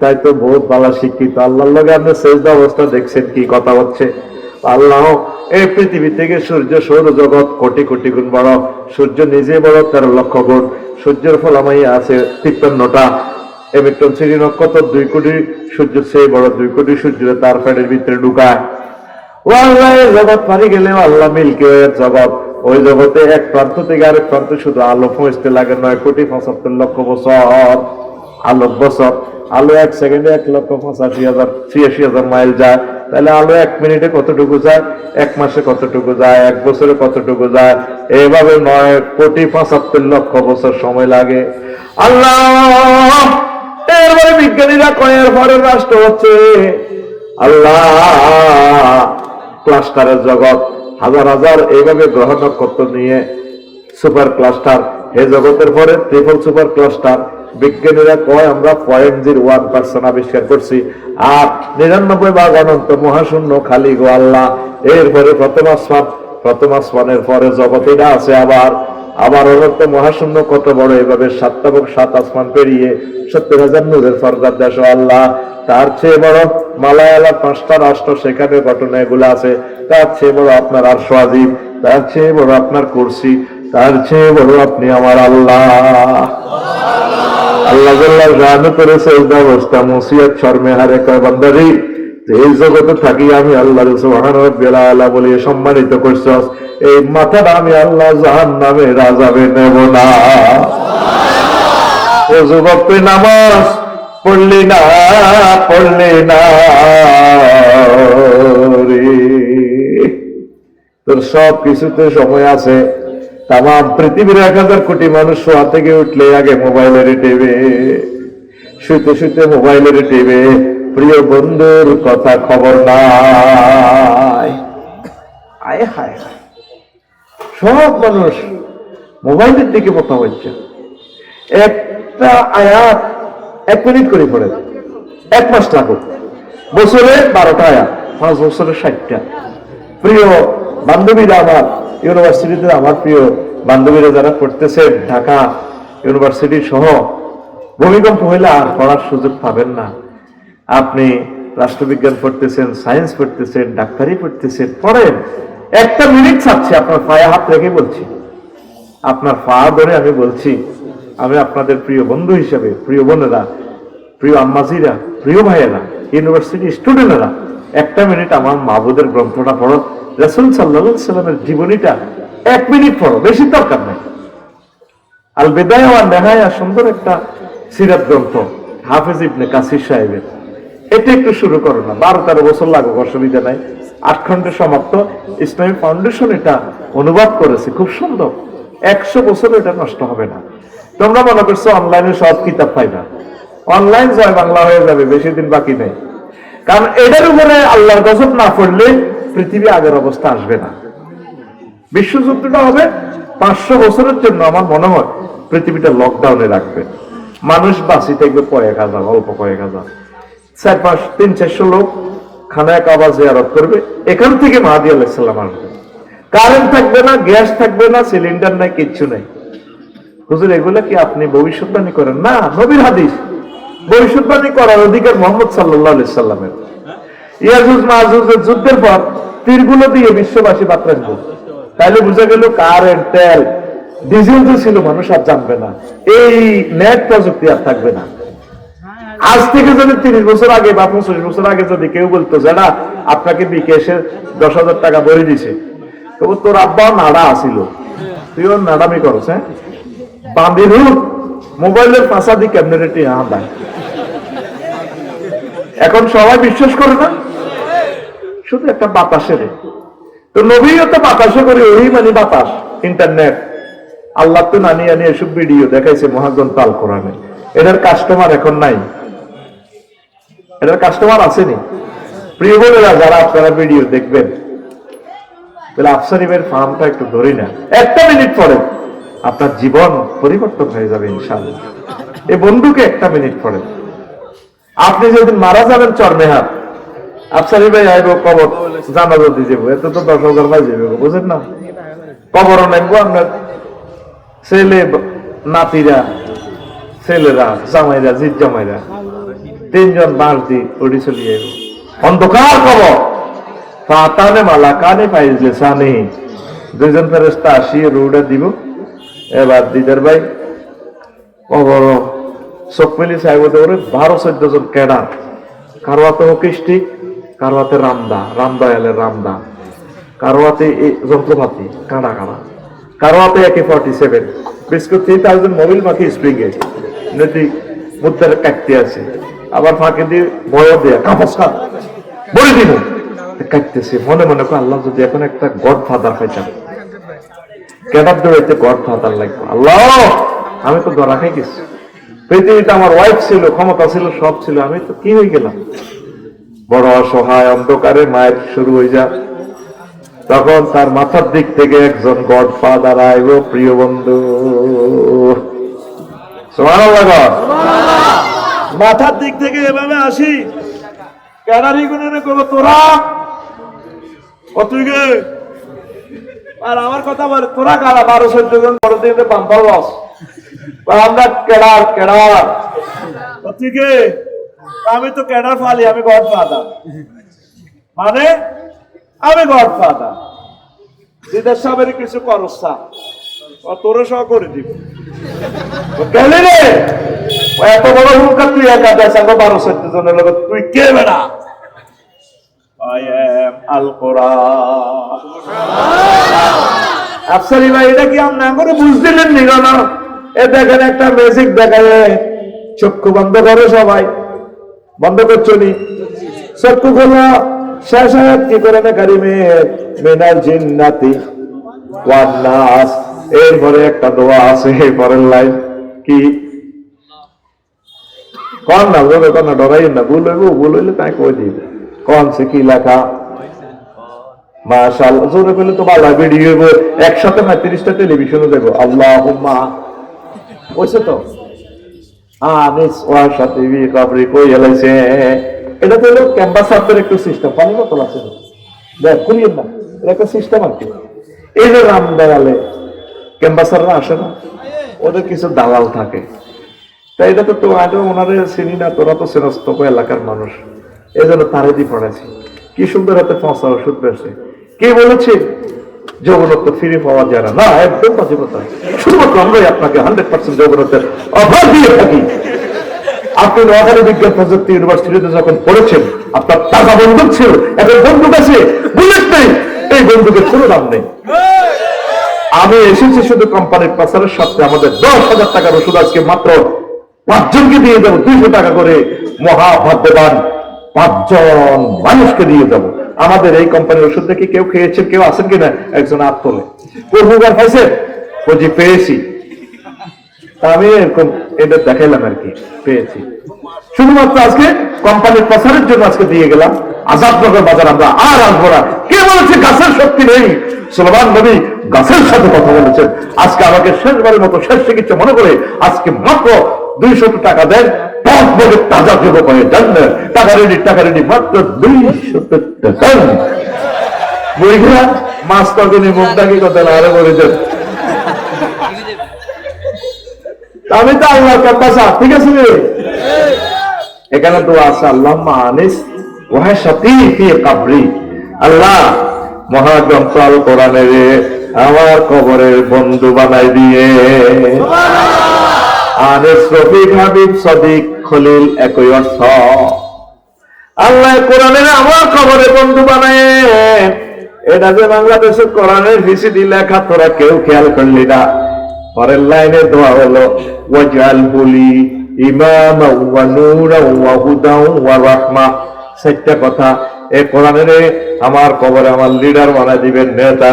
তাই তো বহুত ভালো শিক্ষিত। আল্লাহর লগে আপনি সেজদা অবস্থা দেখছেন কি কথা হচ্ছে? আল্লাহ এই পৃথিবী থেকে সূর্য সৌরজগৎ কোটি কোটি গুণ বড়, সূর্য নিজে বড় 13 লক্ষ গুণ, সূর্যের ফলামাই আছে 53টা, ইলেকট্রন সিরি নক্ষত্র 2 কোটি সূর্য সেই বড়, 2 কোটি সূর্য তার ফ্যাটের ভিতরে ঢুকায়। ও আল্লাহ জগৎ পারি গেলে আল্লাহ মিল্কি ওয়ের জগৎ, ওই জগতে এক প্রান্ত থেকে আরেক প্রান্তে শুধু আলো পৌঁছতে লাগে 9 কোটি 75 লক্ষ বছর আলোক বছর। আলো 1 সেকেন্ডে 1,85,000 মাইল যায়, তাহলে আলো 1 মিনিটে কতটুকু যায়, 1 মাসে কতটুকু যায়, 1 বছরে কতটুকু যায়, এইভাবে 9 কোটি 75 লক্ষ বছর সময় লাগে। আল্লাহ এরপরে বিজ্ঞানীরা কয়ের পরে রাষ্ট্র হচ্ছে আল্লাহ ক্লাস্টারের জগৎ, হাজার হাজার এইভাবে গ্রহ নক্ষত্র নিয়ে সুপার ক্লাস্টার, এই জগতের পরে ট্রিপল সুপার ক্লাস্টার। বিজ্ঞানীরা কয় আমরা 0.01% আবিষ্কার করছি, আর 99 ভাগ অনন্ত মহাশূন্য খালি গো আল্লাহ। এরপরে প্রথম আসমানের পরে জগৎ এটা আছে, আবার অনন্ত মহাশূন্য কত বড়, এভাবে 7 আসমান পেরিয়ে 70,000 নূরের ফরজার দেশ আল্লাহ। তার চেয়ে বড় মালায়ালা 5টা রাষ্ট্র, সেখানে ঘটনা এগুলো আছে। তার চেয়ে বড় আপনার আরশ আজিম, তার চেয়ে বড় আপনার কুরসি, তার চেয়ে বড় আপনি আমার আল্লাহ। আল্লাহ জানো করে সেজদা অবস্থা মুসিয়াত শর্মে হারে কয় বান্দারি, এই জগতে থাকি আমি আল্লাহ সুবহান রাব্বিল আলা বলে সম্মানিত করছস, এই মাথাটা আমি আল্লাহ জাহান্নামে রাজাবে নেব না। ও যুবক তুই নামাজ পড়লি না রে, তোর সব কিছুতে সময় আছে। তাম পৃথিবীর 1000 কোটি মানুষ শোয়া থেকে উঠলে আগে মোবাইলের টিভি, শুইতে শুইতে মোবাইলের টিভি, প্রিয় বন্ধুর কথা খবর নাই। আয় হায় হায়, সব মানুষ মোবাইলের দিকে মতো হচ্ছে। একটা আয়াত 1 মিনিট করে পড়ে, 1 মাস লাগুক, বছরে 12টা আয়াত, 5 বছরে 60টা। প্রিয় বান্ধবীরা, আমার ইউনিভার্সিটিতে আমার প্রিয় বান্ধবীরা যারা পড়তেছেন ঢাকা ইউনিভার্সিটি সহ, ভূমিকম্প হইলে আর পড়ার সুযোগ পাবেন না। আপনি রাষ্ট্রবিজ্ঞান পড়তেছেন, সায়েন্স পড়তেছেন, ডাক্তারি পড়তেছেন, পড়েন। 1 মিনিট চাচ্ছি, আপনার পায়ে হাত রেখে বলছি, আপনার পা ধরে আমি বলছি, আমি আপনাদের প্রিয় বন্ধু হিসেবে, প্রিয় বোনেরা, প্রিয় আম্মাজিরা, প্রিয় ভাইয়েরা, ইউনিভার্সিটি স্টুডেন্টরা, 1 মিনিট আমার মাহবুদের গ্রন্থটা পড়ো, রাসূল সাল্লাল্লাহু আলাইহি সাল্লামের জীবনীটা 1 মিনিট পড়ো, বেশি দরকার নেই। আল বিদায়া ওয়ান নিহায়া, সুন্দর একটা সিরাত গ্রন্থ হাফেজ ইবনে কাসির সাহেবের, এটা একটু শুরু করো না, 12-13 বছর লাগুক, অসুবিধা নাই। 8 খণ্ডে সমাপ্ত। ইসলামিক ফাউন্ডেশন এটা অনুবাদ করেছে, খুব সুন্দর। 100 বছর এটা নষ্ট হবে না। তোমরা মনে করছো অনলাইনে সব কিতাব পাইবা, অনলাইন জয় বাংলা হয়ে যাবে, বেশি দিন বাকি নেই। কারণ এটার উপরে আল্লাহর গজব না পড়লে পৃথিবী আগের অবস্থা আসবে না। বিশ্বযুদ্ধটা হবে 500 বছরের জন্য। আমার মনে হয় পৃথিবীটা লকডাউনে রাখবে, মানুষ বাঁচি থাকবে কয়েক হাজার, অল্প কয়েক হাজার, 300-400 লোক খানায় কাবা জিয়ারত করবে। এখান থেকে মাহদী আলাইহিস সালাম আসবে, কারেন্ট থাকবে না, গ্যাস থাকবে না, সিলিন্ডার নাই, কিচ্ছু নাই। হুজুর এগুলা কি আপনি ভবিষ্যৎবাণী করেন? না, নবীর হাদিস। ভবিষ্যৎবাণী করার অধিকার মুহাম্মদ সাল্লাল্লাহু আলাইহি সাল্লামের। ইয়াজুজ মাজুজের যুদ্ধের পর তীরগুলো দিয়ে বিশ্ববাসী বাত রাখবো, তাইলে বুঝা গেল কারেন্ট, তেল, ডিজেল যে ছিল মানুষ আর জানবে না, এই নেট প্রযুক্তি আর থাকবে না। আজ থেকে যদি 30 বছর আগে বা 25 বছর আগে যদি কেউ বলতো যারা আপনাকে বিকেশে 10,000 টাকা ভরে দিছে, তবু তোর আব্বা নাড়া আসিল, তুইও নাড়ামি করছ, হ্যাঁ বাঁধির মোবাইলের পাশা দিয়ে ক্যাবিনেটি আদায়। এখন সবাই বিশ্বাস করে না, শুধু একটা বাতাসের। তো নবীও তো বাতাসে করে, ওই মানে বাতাস, ইন্টারনেট। আল্লাহ তো নানি আনি এসব ভিডিও দেখাইছে মহাগ্রন্থ আল কোরআনে। এটার কাস্টমার এখন নাই, এটার কাস্টমার আসেনি। প্রিয় বোনেরা, যারা আপনারা ভিডিও দেখবেন, তাহলে আফসারিবের ফার্মটা একটু ধরি না, 1 মিনিট পরে আপনার জীবন পরিবর্তন হয়ে যাবে ইনশাআল্লাহ। এই বন্ধুকে 1 মিনিট পরে, আপনি যেদিন মারা যাবেন চরমেহাত, আফসারি ভাই আইব কবর জানাজা দিয়ে যাবো, এত তো 10,000 ভাই যাবে, বুঝেন না? কবরও নামবো, আপনার ছেলে নাতিরা, ছেলেরা, জামাইরা, জিত জামাইরা, 3 জন বাঁশ দিয়ে ওটি চলে যাইব। অন্ধকার কবর, ফাতানে মালাকানে পাইছে সানি, 2 জন ফেরেশতা আসিয়ে রুটা দিব। এবার দিদার ভাই কবর চোখ মেলি চাইব, ওরে 12-14 জন ক্যাডার, কারো হাতে হকিস্টিক, কারো হাতে রামদয়ালের রামদা, কারো হাতে যন্ত্রপাতি কাঁড়া, কারো হাতে AK-47, বিস্কুট 3000 মোবিল মাখি স্প্রিংয়ে নদী মুদ্রার কাটতে আছে, আবার ফাঁকে দিয়ে বয় দেয়া কাপড় বলে দিব কাটতেছে। মনে মনে করে আল্লাহ যদি এখন একটা গড ফাদার পাইতাম, ক্যাডার দৌড়াইতে গড ফাদার লাগবে, আল্লাহ আমি তো ধরা খাই গেছি। পৃথিবীতে আমার ওয়াইফ ছিল, ক্ষমতা ছিল, সব ছিল, আমি তো কি হয়ে গেলাম? বড় অসহায় অন্ধকারে মায়ের শুরু হয়ে যা। তখন তার মাথার দিক থেকে একজন গড ফাদার আইব, প্রিয় বন্ধু, সুবহানাল্লাহ, মাথার দিক থেকে এভাবে আসি, ক্যাডারি গুনে করবো, তোরা তুই গে, আর আমার কথা বলে, তোরা কারা 12-14 জন বড় দিকে বাম্পার লস, আমরা ক্যাডার তুই গে, আমি তো ক্যাডার ফালি, আমি গড ফাদার, মানে আমি গড ফাদার। দিদার সাহেবের কিছু করসা, তোরে সহ করে দিব, গেলি রে এত বড় হুঙ্কার, তুই একা দেশ, 12-14 জনের লোক, তুই কে বেড়া? I am আল কোরআন। আফসারি ভাই, এটা কি আপনি করে বুঝদিলেন নি? না, এ দেখেন একটা ম্যাজিক দেখায়, চক্ষু বন্ধ করো সবাই, বন্ধ করছো নি? চক্ষু খোলা, শেষ আয়াত কি করে না কারিমের, মিনাল জিন্নাতি ওয়ান নাস, এরপরে একটা দোয়া আছে, পরের লাইন কি কন না, বলবে কন না, ডরাই না, ভুল হইলে তাই কই দিব, কন সে কি লেখা? মাশাআল্লাহ, জোরে পেলে তো ভালো ভিডিও, একসাথে 30টা টেলিভিশনে দেবো, আল্লাহুম্মা, বলছে তো আনিস ওয়ার সাথে কবরি কই এলাইছে। এটা তো হলো ক্যাম্পাসারদের একটু সিস্টেম, পানি বোতল আছে দেখ খুলিয়ে না, এটা একটা সিস্টেম আর কি। এই যে রাম দেয়ালে ক্যাম্পাসাররা আসে না, ওদের কিছু দালাল থাকে, তাই এটা তো আগে ওনারে চিনি না, তোরা তো সেনস্ত এলাকার মানুষ, এই জন্য তারে দিয়ে পড়াইছি। কি সুন্দর হাতে পচা ওষুধ পেয়েছে। কে বলেছে যৌবনত্ব ফিরে পাওয়া যায় না? একদম বাজে কথা। শুধুমাত্র আমরাই আপনাকে 100% যৌবনত্বের অফার দিয়ে থাকি। আপনি নোয়াখালী বিজ্ঞান প্রযুক্তি ইউনিভার্সিটিতে যখন পড়েছেন, আপনার টাকা বন্দুক ছিল, এখন বন্দুক আছে, বুলেট নেই, এই বন্দুকের কোনো দাম নেই। আমি এসেছি শুধু কোম্পানির পাচারের সাথে আমাদের 10,000 টাকার ওষুধ আজকে মাত্র 5 জনকে দিয়ে দেবো, 200 টাকা করে মহাভাগ্যবান 5 জন মানুষকে দিয়ে দেবো। আমাদের এই কোম্পানির ওষুধ দেখে কেউ খেয়েছেন, কেউ আছেন কিনা? একজন হাত তোলে। প্রভুবার পাইছে বুঝি পেয়েছি, আমি এরকম এটা দেখাইলাম আর কি, পেয়েছি। শুধুমাত্র আজকে কোম্পানির প্রচারের জন্য আজকে দিয়ে গেলাম। আজাদনগর বাজার আমরা আর আসবো না। কে বলেছে গাছের শক্তি নেই? সুলেমান নবী গাছের সাথে কথা বলেছেন। আজকে আমাকে শেষবারের মতো শেষ চিকিৎসা মনে করে আজকে মাত্র 200 টাকা দেন, তাজা যুবক হয়ে যান। টাকা রেডি মাত্র 200 টাকা। বইগুলা মাছ তখনই মুখ ডাকি কথা আরো বলে দেন। আমি তো আল্লাহর কাছে, ঠিক আছে রে? এখানে তো আছে আল্লাহ আনিস ওয়াহে সাথী ফি কবরি। আল্লাহ মহাগ্রন্থ আল কোরআনের আমার কবরের বন্ধু বানাই দিয়ে। আনিস রফিক হাবিব সদিক খলিল একই অর্থ। আল্লাহ কোরআনের আমার কবরের বন্ধু বানায়। এটা যে বাংলাদেশের কোরআনের ভিসিডি লেখা, তোরা কেউ খেয়াল করলি না। পরের লাইনে দোয়া হলো ওয়াজআলহু লি ইমামান ওয়া নূরান ওয়া হুদান ওয়া রাহমা। 4টা কথা এই কোরআনের আমার কবরে আমার লিডার বানাই দিবেন,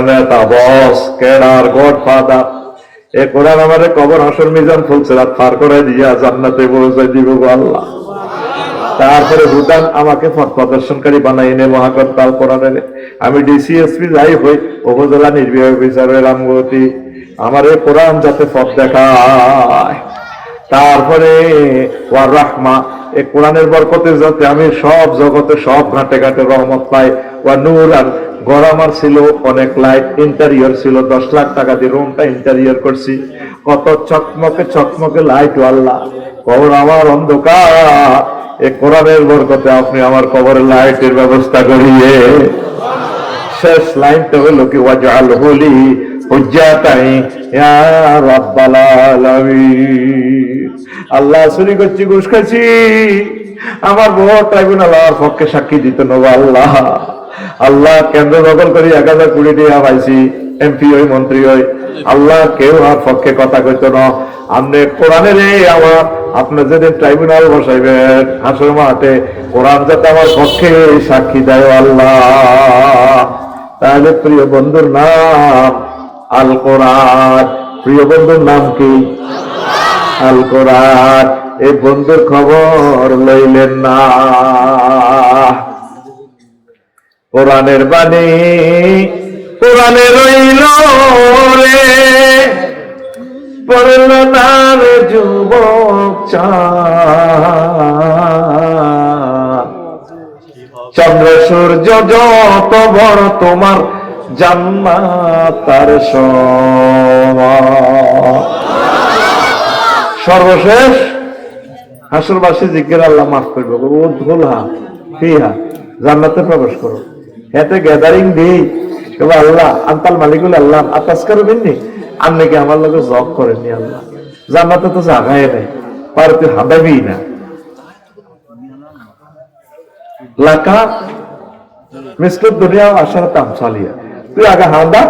নেতা বস কেডার গডফাদার। এই কোরআন আমাদের কবর হাসর মিজান ফুলসিরাত পার করে দিয়া জান্নাতে পৌঁছাই দিব আল্লাহ। তারপরে হুদান আমাকে পথ প্রদর্শনকারী বানাই নে মহাকর্তাল কোরআনের। আমি ডিসিএসপি যাই হই, উপজেলা নির্বাহী অফিসারের রামগতি, আমার এই কোরআন যাতে পথ দেখায়। তারপরে ওয়ার রাহমা, এই কোরআনের বরকতে যাতে আমি সব জগতে সব ঘাটে ঘাটে রহমত পাই। ওয়া নূর, আর ঘর আমার ছিল অনেক লাইট, ইন্টেরিয়র ছিল 10 লাখ টাকা দিয়ে রুমটা ইন্টেরিয়র করছি, কত চকমকে লাইট। আল্লাহ কবর আমার অন্ধকার, এই কোরআনের বরকতে আপনি আমার কবরের লাইটের ব্যবস্থা করিয়ে। শেষ লাইনটা হলো কি ওয়াজআলহু লি হুজ্জাতান ইয়া রাব্বাল আলামিন। আল্লাহ চুরি করছি, ঘুষ খাচ্ছি, আমার বড় ট্রাইব্যুনাল আমার পক্ষে সাক্ষী দিত না। আল্লাহ আল্লাহ কেন্দ্র দখল করি 1000 কোটি টাকা পাইছি, এমপি হই মন্ত্রী হই, আল্লাহ কেউ আমার পক্ষে কথা কইত না। আপনি কোরআনের আমার আপনি যেদিন ট্রাইব্যুনাল বসাইবেন হাসর মাঠে, কোরআন যাতে আমার পক্ষে সাক্ষী দেয় আল্লাহ। তাহলে প্রিয় বন্ধুর নাম আল কোরআন। প্রিয় বন্ধুর নাম কি? আল কোরআন। এই বন্ধুর খবর লইলেন না। কোরআনের বাণী কোরআনে রইল রে, পড়ল না রে যুবক চন্দ্র সূর্য যত বড় তোমার জান্নাত তার সর্বশেষ হাসরবাসী জিজ্ঞেস আল্লাহ মাফ করবে, ও ধুলহা ফিহা, জান্নাতে প্রবেশ করো। এতে গ্যাদারিং দিই আল্লাহ আন্তাল মালিকুল আল্লাহ আতাস করবেননি, আপনি কি আমার লোক জব করেননি? আল্লাহ জান্নাতে তো জায়গায় নেই, পারে তুই হাঁদাবি না। লাকা মিস্টার দুনিয়া আসার কাম চালিয়ে তুই আগে হাঁদা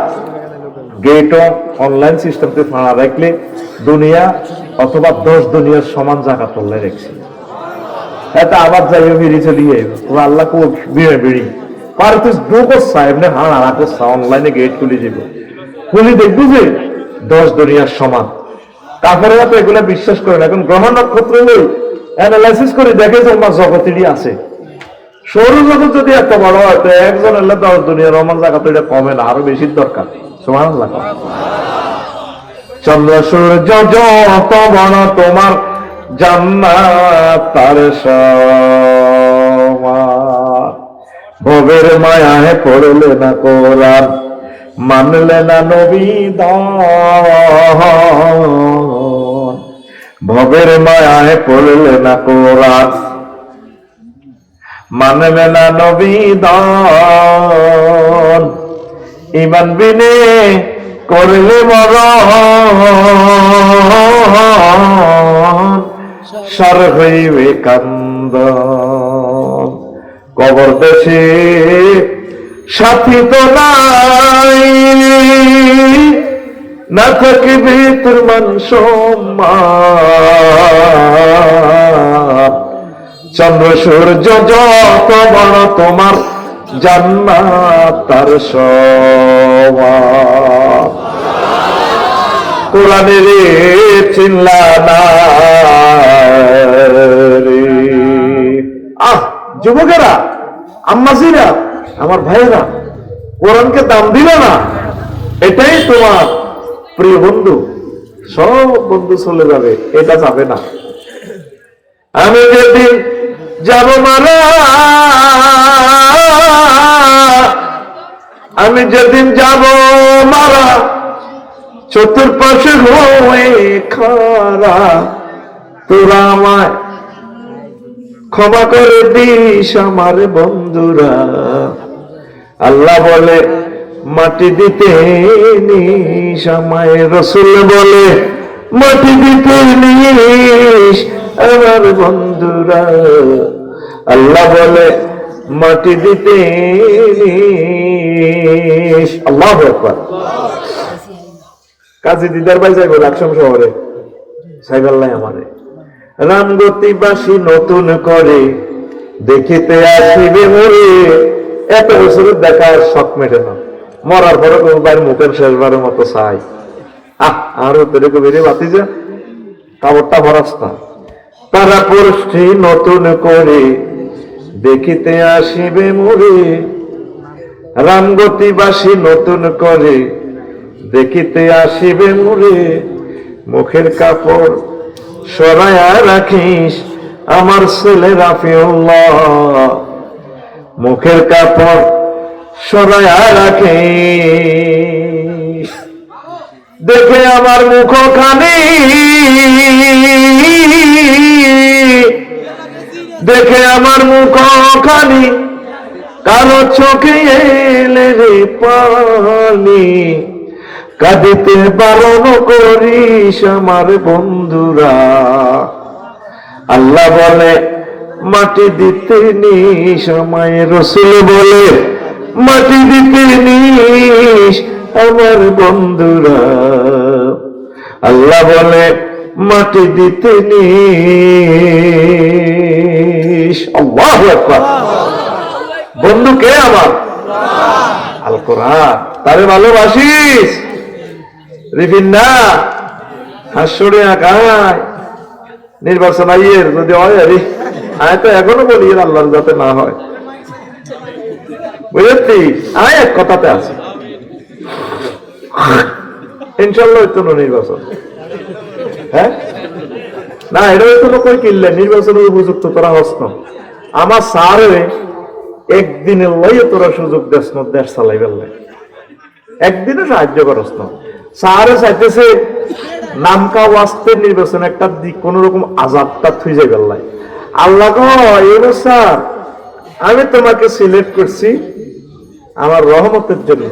গেট অনলাইন সিস্টেম তুই ফাঁড়া রাখলে দুনিয়া অথবা 10 দুনিয়ার সমান জায়গা তোল্লাই রেখছি। এটা আবার যাইও বেরিয়ে চলিয়ে তোমার আল্লাহ কো বেড়ি পারে তুই দুটো সাহেব নে হাঁড়া রাখে অনলাইনে গেট খুলে যাব, খুলি দেখবি যে 10 দুনিয়ার সমান। কাফেররা তো এগুলা বিশ্বাস করে না। এখন গ্রহ নক্ষত্র লই অ্যানালাইসিস করে দেখে যে আমার জগতেরই আছে। সৌরজগৎ যদি এত বড় হয় তো একজন এলে 10 দুনিয়ার রহমান জায়গা তো এটা কমে না, আরো বেশির দরকার। সুবহানাল্লাহ। চন্দ্র সূর্য যত বড় তোমার জান্নাত তার সমান। ভবের মায়ায় পড়লে না কোরআন, মানলে না নবী দান। ভবের মায়ায় পড়লে না কোরআন, মানলে না নবী দান। ঈমান বিনে করলে মরণ, সার হইবে কান্দন। কবর দেশে সাথী তো নাই, না থাকিবে তোর মান সম্মান। চন্দ্র সূর্য যত বড় তোমার জান্নাত তার সমান। কোরআনের চিল্লা না রে। যুবকেরা, আম্মাজিরা, আমার ভাইয়েরা, কোরআনকে দাম দিলে না, এটাই তোমার প্রিয় বন্ধু। সব বন্ধু চলে যাবে, এটা যাবে না। আমি যেদিন যাব মারা, আমি যেদিন যাব মারা, চতুর্পাশে হয়ে খারা, তোরা আমায় ক্ষমা করে দিস আমার বন্ধুরা। আল্লাহ বলে মাটি দিতে নিস আমায়, রসুল বলে মাটি দিতে নিস আমার বন্ধুরা। আল্লাহ বলে মাটি দিতে নিস। আল্লাহু আকবার। কাজী দিদার ভাই যাইব লাকসাম শহরে, সাইবাল্লাহ আমারে রামগতিবাসী নতুন করে দেখিতে আসিবে মোরে। এত বছরের দেখার শখ মেটে না, মরার পরে কোনো ভাইয়ের মুখের শেষবারের মতো চাই। আরো তোরে বেরিয়ে বাতি যা কাপড়টা ভরাস্তা। তারা পুরুষটি নতুন করে দেখিতে আসিবে মোরে, রামগতিবাসী নতুন করে দেখিতে আসিবে মোরে। মুখের কাপড় সরাইয়া রাখিস আমার ছেলে রাফিউল্লাহ, মুখের কাপড় সরাইয়া রাখিস। দেখে আমার মুখখানি, দেখে আমার মুখখানি, কারো চোখে এলে রে পানি। কাঁদিতে বারণ করিস আমার বন্ধুরা। আল্লাহ বলে মাটি দিতে নিস আমায়, রসুল বলে মাটি দিতে নিস আমার বন্ধুরা। আল্লাহ বলে মাটি দিতে নিস। আল্লাহু আকবার। বন্ধু কে আমার? আল কোরআন। তারে ভালোবাসিস? রিফিন্না হাসরে আকায় নির্বাচন আইয়ের যদি হয়, আরে আয় তো এখনো বলি আল্লাহর যাতে না হয়, বুঝলি? আয় এক কথাতে আছে, ইনশাল্লাহ হইতো না নির্বাচন। হ্যাঁ না, এটা হইতো না কই কিনলে নির্বাচনের উপযুক্ত তোরা হস্ত। আমার সারে একদিনের লইয়ে তোরা সুযোগ দেশ না, দেশ চালাই বেললে একদিনে সাহায্য করস না। সারে চাইতেছে নামকা ওয়াস্তে নির্বাচন একটা দিক কোন রকম আজাদটা থুই যাই বেললাই। আল্লাহ এবার স্যার আমি তোমাকে সিলেক্ট করছি আমার রহমতের জন্য।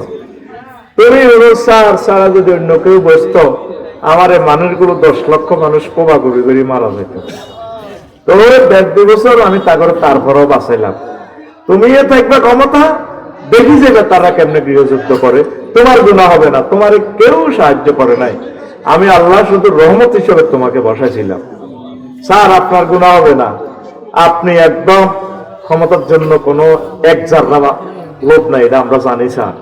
তুমি স্যার সারা যদি অন্য কেউ বসত, আমার এই মানুষগুলো 10 লক্ষ মানুষ কোবা কবি করে মারা যেত। তো 1.5-2 বছর আমি তারপরেও বাঁচাইলাম। তুমি থাকবে ক্ষমতা, দেখি যাবে তারা কেমনে গৃহযুদ্ধ করে। তোমার গুনাহ হবে না, তোমার কেউ সাহায্য করে নাই। আমি আল্লাহ শুধু রহমত হিসেবে তোমাকে বসাইছিলাম। স্যার আপনার গুনাহ হবে না, আপনি একদম ক্ষমতার জন্য কোনো এক জাররা লোভ নাই, এটা আমরা জানি স্যার।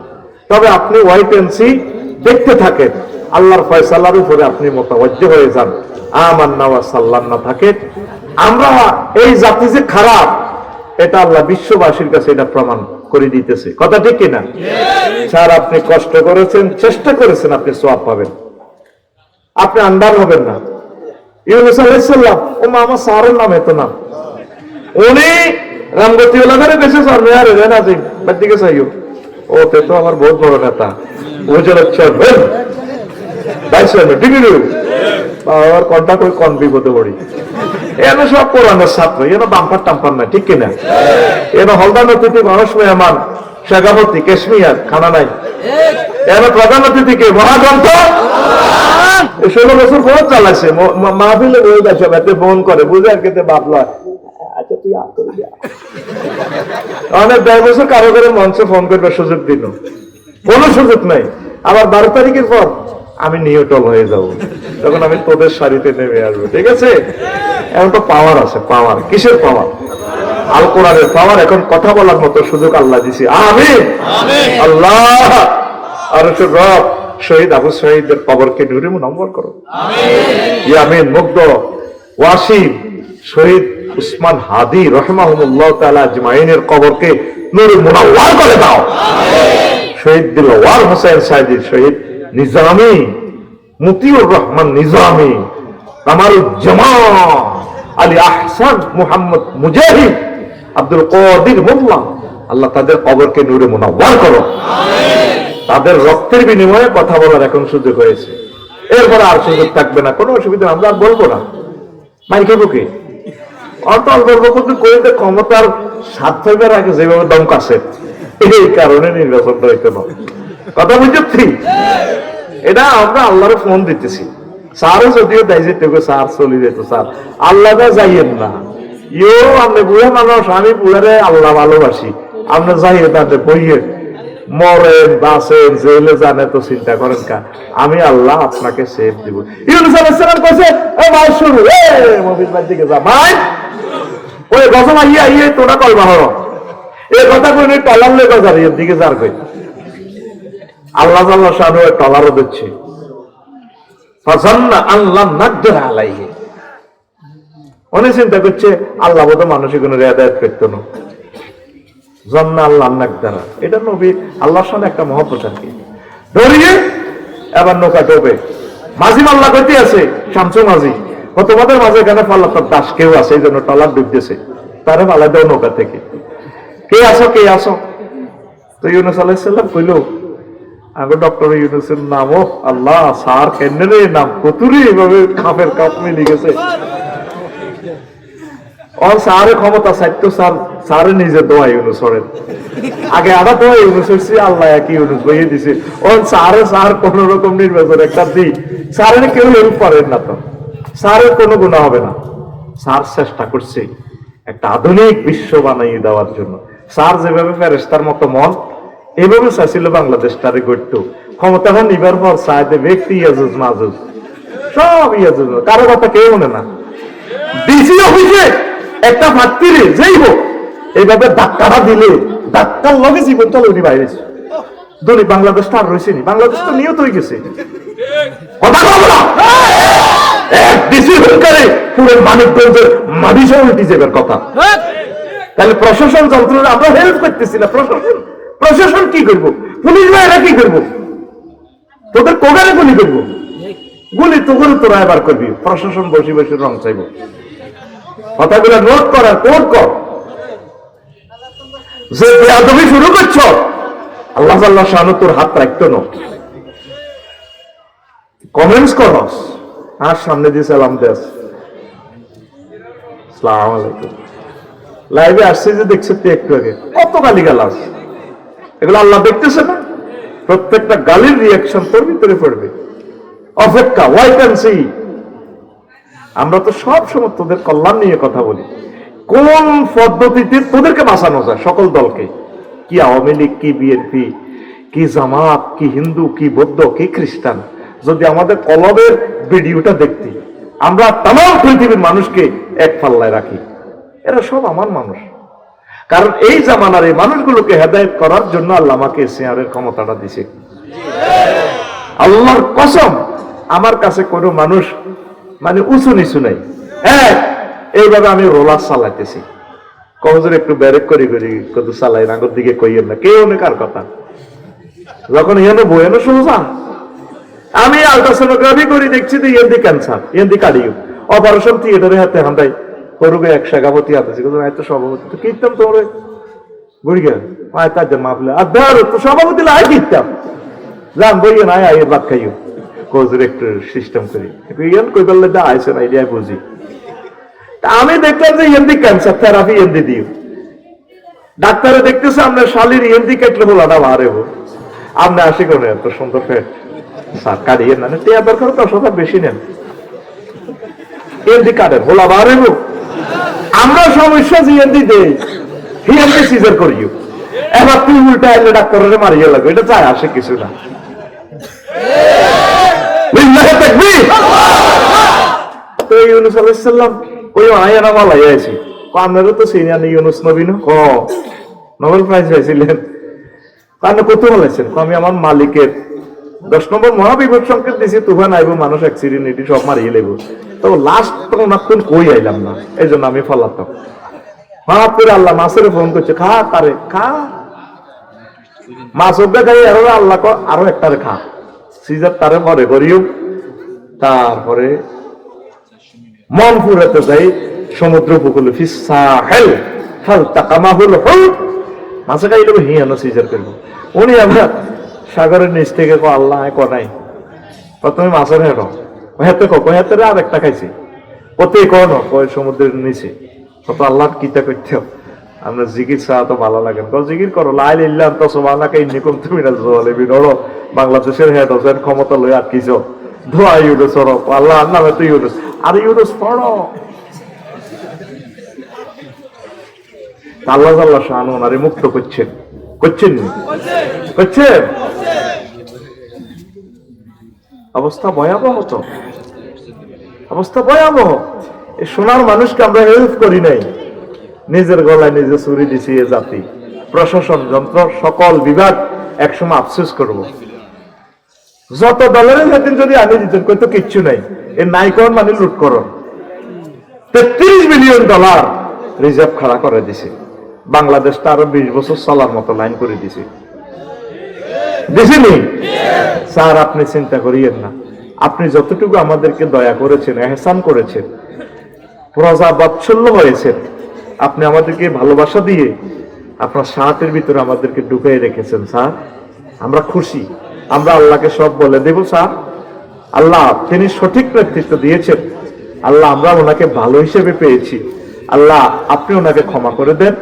তবে আপনি ওয়াইট এন্ড সি দেখতে থাকেন, আল্লাহর ফয়সালার উপরে আপনি মোতাবজ্জ হয়ে যান। আমান্না ওয়া সাল্লাল্লাহু থাকে। আমরা এই জাতি যে খারাপ, এটা আল্লাহ বিশ্ববাসীর কাছে এটা প্রমাণ করে দিতেছে। কথা ঠিক কিনা? স্যার আপনি কষ্ট করেছেন, চেষ্টা করেছেন, আপনি সওয়াব পাবেন, আপনি আন্ডার হবেন না। ইউনূস আলাইহিস সালাম, ও মা আমার স্যারের নাম এত না, উনি রামগতি ওলাদারে বেশি স্যার মেয়ারে না যে বাদ দিকে চাইও, ও তে তো আমার বহুত বড় নেতা, ও যেন চেয়ারম্যান ভাইস চেয়ারম্যান ডিগ্রি বাবার কন্টাক্ট ওই কোন বিপদে পড়ি। এন সব কোরআনের ছাত্র, এন বাম্পার টাম্পার না, ঠিক কিনা? এন হলদার অতিথি মানুষ মেহমান শেখাপতি কাশ্মীর খানা নাই, এন প্রধান অতিথিকে মহাগ্রন্থ 16 বছর বহুত চালাইছে, মাহফিলে বই গেছে এতে ফোন করে বুঝে আর কেতে বাপ লয়, আচ্ছা তুই আর করে যা। অনেক 10 বছর কারো করে মঞ্চে ফোন করবে সুযোগ দিল, কোনো সুযোগ নাই। আবার 12 তারিখের পর আমি নিউটল হয়ে যাব, তখন আমি তোদের সারিতে নেমে আসবো, ঠিক আছে? এখন তো পাওয়ার আছে, পাওয়ার কিসের পাওয়ার? আল কোরআনের পাওয়ার। এখন কথা বলার মতো সুযোগ আল্লাহ দিছি, আমিন আল্লাহ। আর রব শহীদ আবু শহীদের কবরকে নূরে মুনওয়ার করো, আমিন। মুগ্ধ ওয়াসিম শহীদ উসমান হাদি রাহিমাহুল্লাহ তাআলা আজমাইনের কবরকে নূরে মুনওয়ার করে দাও। শহীদ দিলওয়ার হোসেন সাইদি, শহীদ নিজামী মতিউর রহমান নিজামী, কামারুজ্জামান আলী আহসান মুহাম্মদ মুজাহিদ, আব্দুল কাদির মোল্লা, আল্লাহ তাদের কবরকে নূরে মুনওয়ার করো। তাদের রক্তের বিনিময়ে কথা বলার এখন সুযোগ হয়েছে, এরপরে আর সুযোগ থাকবে না, কোনো অসুবিধা, আমরা আর বলবো না। মাইকে বুকে অটল বলবো, কিন্তু কইতে ক্ষমতার স্বাদ ফেলবার আগে যেভাবে দম কাছে, এই কারণে নির্বাচনটা হইতে না। কথা বুঝছি? এটা আমরা আল্লাহরে ফোন দিতেছি, স্যারও যদিও দেয় যেতে স্যার চলে যেত, স্যার আল্লাহ যাইয়েন না, ইও আপনি বুড়া মানুষ, আমি বুড়ারে আল্লাহ ভালোবাসি, আপনি যাইয়ে তাদের বইয়ে মরেন বাসেন জেলে জানে তো চিন্তা করেন কা, আমি আল্লাহ আপনাকে সেফ দিব। ইউনূস আলাইহিস সালাম কইছে, এ ভাই শুরু, এ মুভির বাদ দিকে যা ভাই, ওই গজম আইয়া আইয়া তোরা কলবা হলো, এই কথা কইনি টলার লেগে যাবে এর দিকে যার কই, আল্লাহ আল্লাহ শানু টলারও দিচ্ছে। ফাযান্না আল্লাহ নাকদির আলাইহি, অনেক চিন্তা করছে আল্লাহ বোধহয় মানুষের কোনো রেয়াদাত করতো না। জন্না আল্লাহ নাকদারা, এটা নবী আল্লাহর সামনে একটা মহাপ্রচার কি ধরিয়ে এবার নৌকা ডোবে। মাঝি মাল্লা করতে আছে, শামসু মাঝি, তোমাদের মাঝে এখানে ফাল্লাতার দাস কেউ আছে, এই জন্য টলার ডুবতেছে, তারা ফালা দেও নৌকা থেকে, কে আসো কে আসো? তো ইউনূস আলাইহিস সালাম কইল, আগে ডক্টর ইউনূসের নামও আল্লাহ স্যার কেন্দ্রের নাম কতুরি এভাবে কাপের কাপ মিলে গেছে। और सारे क्षमता চাইতো সারে নিজে দোয়া ইউনূস করেন, আগে আদা দোয়া ইউনূস হইছে, আল্লাহ কি ইউনূস বইয়ে দিছে, ওর সার কোন রকম নির্বাচন একটা দি, সারে কেউ হেল্প করেন না, তো সারের কোনো গুনাহ হবে না। সার চেষ্টা করছে একটা আধুনিক বিশ্ব বানাইয়ে দেওয়ার জন্য। সার যেভাবে ফেরেশতার মতো মন, এভাবে চাইছিল বাংলাদেশটারে গড়ত, ক্ষমতাটা নিবার পর চাইতে ব্যক্তি ইয়াজুজ মাজুজ সব ইয়াজুজ, কারো কথা কেউ মনে না। ডিসি অফিসে একটা ভাতৃ যেই হোক এইভাবে ধাক্কাটা দিলে ধাক্কার লগে জীবনটা লড়ি বাইরে দলি, বাংলাদেশটা আর রয়েছে নি, বাংলাদেশ তো নিয়ত হয়ে গেছে। কথা বলবো না, এক ডিসি হুঙ্কারে পুরো মানিকগঞ্জের মাটিসহ উল্টি যাবার কথা। তাহলে প্রশাসন যন্ত্রণা আমরা হেল্প করতেছি না, প্রশাসন কি করবো? পুলিশ ভাইরা কি করবো? তোদের কোগারে গুলি করবো, গুলি তো করে তোরা এবার করবি, প্রশাসন বসে বসে রং চাইব। কথাগুলো নোট কর আর কোট কর, যে বেয়াদবি শুরু করছ আল্লাহ আল্লাহ শানু তোর হাত রাখতো না। কমেন্টস করস আর সামনে দিয়ে সালাম দেস, আসসালামু আলাইকুম, লাইভে আসছে যে দেখছে তুই একটু আগে কত গালি গালাস, এগুলো আল্লাহ দেখতেছে না? প্রত্যেকটা গালির রিয়াকশন তোর ভিতরে পড়বে। অপেক্ষা, ওয়াইট অ্যান্ড সি। আমরা তো সব সময় তোদের কল্যাণ নিয়ে কথা বলি, কোন পদ্ধতিতে তোদেরকে বাঁচানো যায়, সকল দলকে, কি আওয়ামী লীগ, কি বিএনপি, কি জামাত, কি হিন্দু, কি বৌদ্ধ, কি খ্রিস্টান, যদি আমাদের কলবের ভিডিওটা দেখতি, আমরা তামাম পৃথিবীর মানুষকে এক পাল্লায় রাখি, এরা সব আমার মানুষ। কারণ এই জামানার এই মানুষগুলোকে হেদায়েত করার জন্য আল্লাহ আমাকে শেয়ারের ক্ষমতাটা দিছে। আল্লাহর কসম, আমার কাছে কোনো মানুষ মানে উঁচু নিচু নাই। হ্যাঁ, এইভাবে আমি রোলার চালাইতেছি, কবজের একটু ব্যারেক করি করি কত চালাই, আগের দিকে কইয়েন না কেউ কার কথা। যখন এনে বইয়েনো সোজা, আমি আলট্রাসোনোগ্রাফি করি, দেখছি তো ইয়েন্দি ক্যান্সার, ইয়েন্দি কার্ডিও, অপারেশন থিয়েটারে হাতে হান্দাই করুকে এক শাখাপতি হাতে তো সভাপতি তো কীর্তন তোর বুড়ি গেল তার জন্য মাফলে আর ধর তো সভাপতি লাই কীর্তাম যান বইয়ে নাই আইয়ের বাদ খাইও কোজের একটু সিস্টেম করি ইয়ান কই বললে দা আইসে না এরিয়ায় বুঝি তা আমি দেখলাম যে ইএনডি ক্যান্সার থেরাপি ইএনডি দিও ডাক্তারে দেখতেছে আপনার শালির ইএনডি কাটলে বলাটা বাড়ে হোক আপনি আসি কোনে এত সুন্দর ফেট স্যার কাটিয়ে না টিয়া দরকার 10,000 বেশি নেন ইএনডি কাটেন হোলা বাড়ে হোক আমরা সমস্যা ইএনডি দেই ইএনডি সিজার করিও এবার তুই উল্টা এলে ডাক্তারের মারিয়ে লাগবে এটা চাই আসে কিছু না তো ইউনুস আলাইহিস সালাম ওই আয়ানা মালাই আইছি আপনারও তো সিনিয়র ইউনুস নবী না নোবেল প্রাইজ পাইছিলেন কারণ কত বলেছেন আমি আমার মালিকের 10 নম্বর মহাবিপদ সংকেত দিছি তুফান আইব মানুষ অ্যাক্সিডেন্ট সব মারিয়ে লেব তো লাস্ট তো ওনার কই আইলাম না এই জন্য আমি ফলাতাম হঠাৎ করে আল্লাহ মাছের ফোন করছে খা তারে খা মাছ অব্দা খাই আল্লাহ আরো একটারে খা সিজার তারে মরে করিও তারপরে মন ফুরাতে যাই সমুদ্র উপকূলে ফিসাহেল ফালতাকামাহুল হুত মাছে খাইলে হিয়ানো সিজার করব উনি আমরা সাগরের নিচ থেকে কো আল্লাহ কনাই প্রথমে মাছের হেনো হেতে কো হেতে আর একটা খাইছি ওতে কোন কই সমুদ্রের নিচে কত আল্লাহ কিতা করতে আমরা জিকির চা তো ভালো লাগে তো জিকির করো লাই ইল্লাহ তো সুবহানাকা ইন্নী কুনতু মিনাজ জালিমিন ওরো বাংলাদেশের হেড হোসেন ক্ষমতা লই আটকিছো দোয়া ইউনুস ওরো আল্লাহ নামে তো ইউনুস আর ইউনুস পড়ো আল্লাহ আল্লাহ শান ওনারে মুক্ত করছেন করছেন অবস্থা ভয়াবহ তো অবস্থা ভয়াবহ এই সোনার মানুষকে আমরা হেল্প করি নাই নিজের গলায় নিজে ছুরি দিছি এ জাতি প্রশাসন যন্ত্র সকল বিভাগ একসময় আফসোস করব যত ডলারের বেতন যদি আনি দিতেন কইতো কিচ্ছু নাই এই নাইকন মানে লুট করো $33 বিলিয়ন রিজার্ভ খাড়া করে দিছে বাংলাদেশটা আরো 20 বছর চলার মতো লাইন করে দিছে দিছিনি স্যার আপনি চিন্তা করিয়েন না আপনি যতটুকু আমাদেরকে দয়া করেছেন এহসান করেছেন প্রজা বাৎসল্য হয়েছেন আপনি আমাদেরকে ভালোবাসা দিয়ে আপনার সাহায্যের ভিতরে আমাদেরকে ঢুকিয়ে রেখেছেন স্যার আমরা খুশি আমরা আল্লাহকে সব বলে দেব স্যার আল্লাহ তিনি সঠিক নেতৃত্ব দিয়েছেন আল্লাহ আমরা ওনাকে ভালো হিসেবে পেয়েছি আল্লাহ আপনি ওনাকে ক্ষমা করে দেন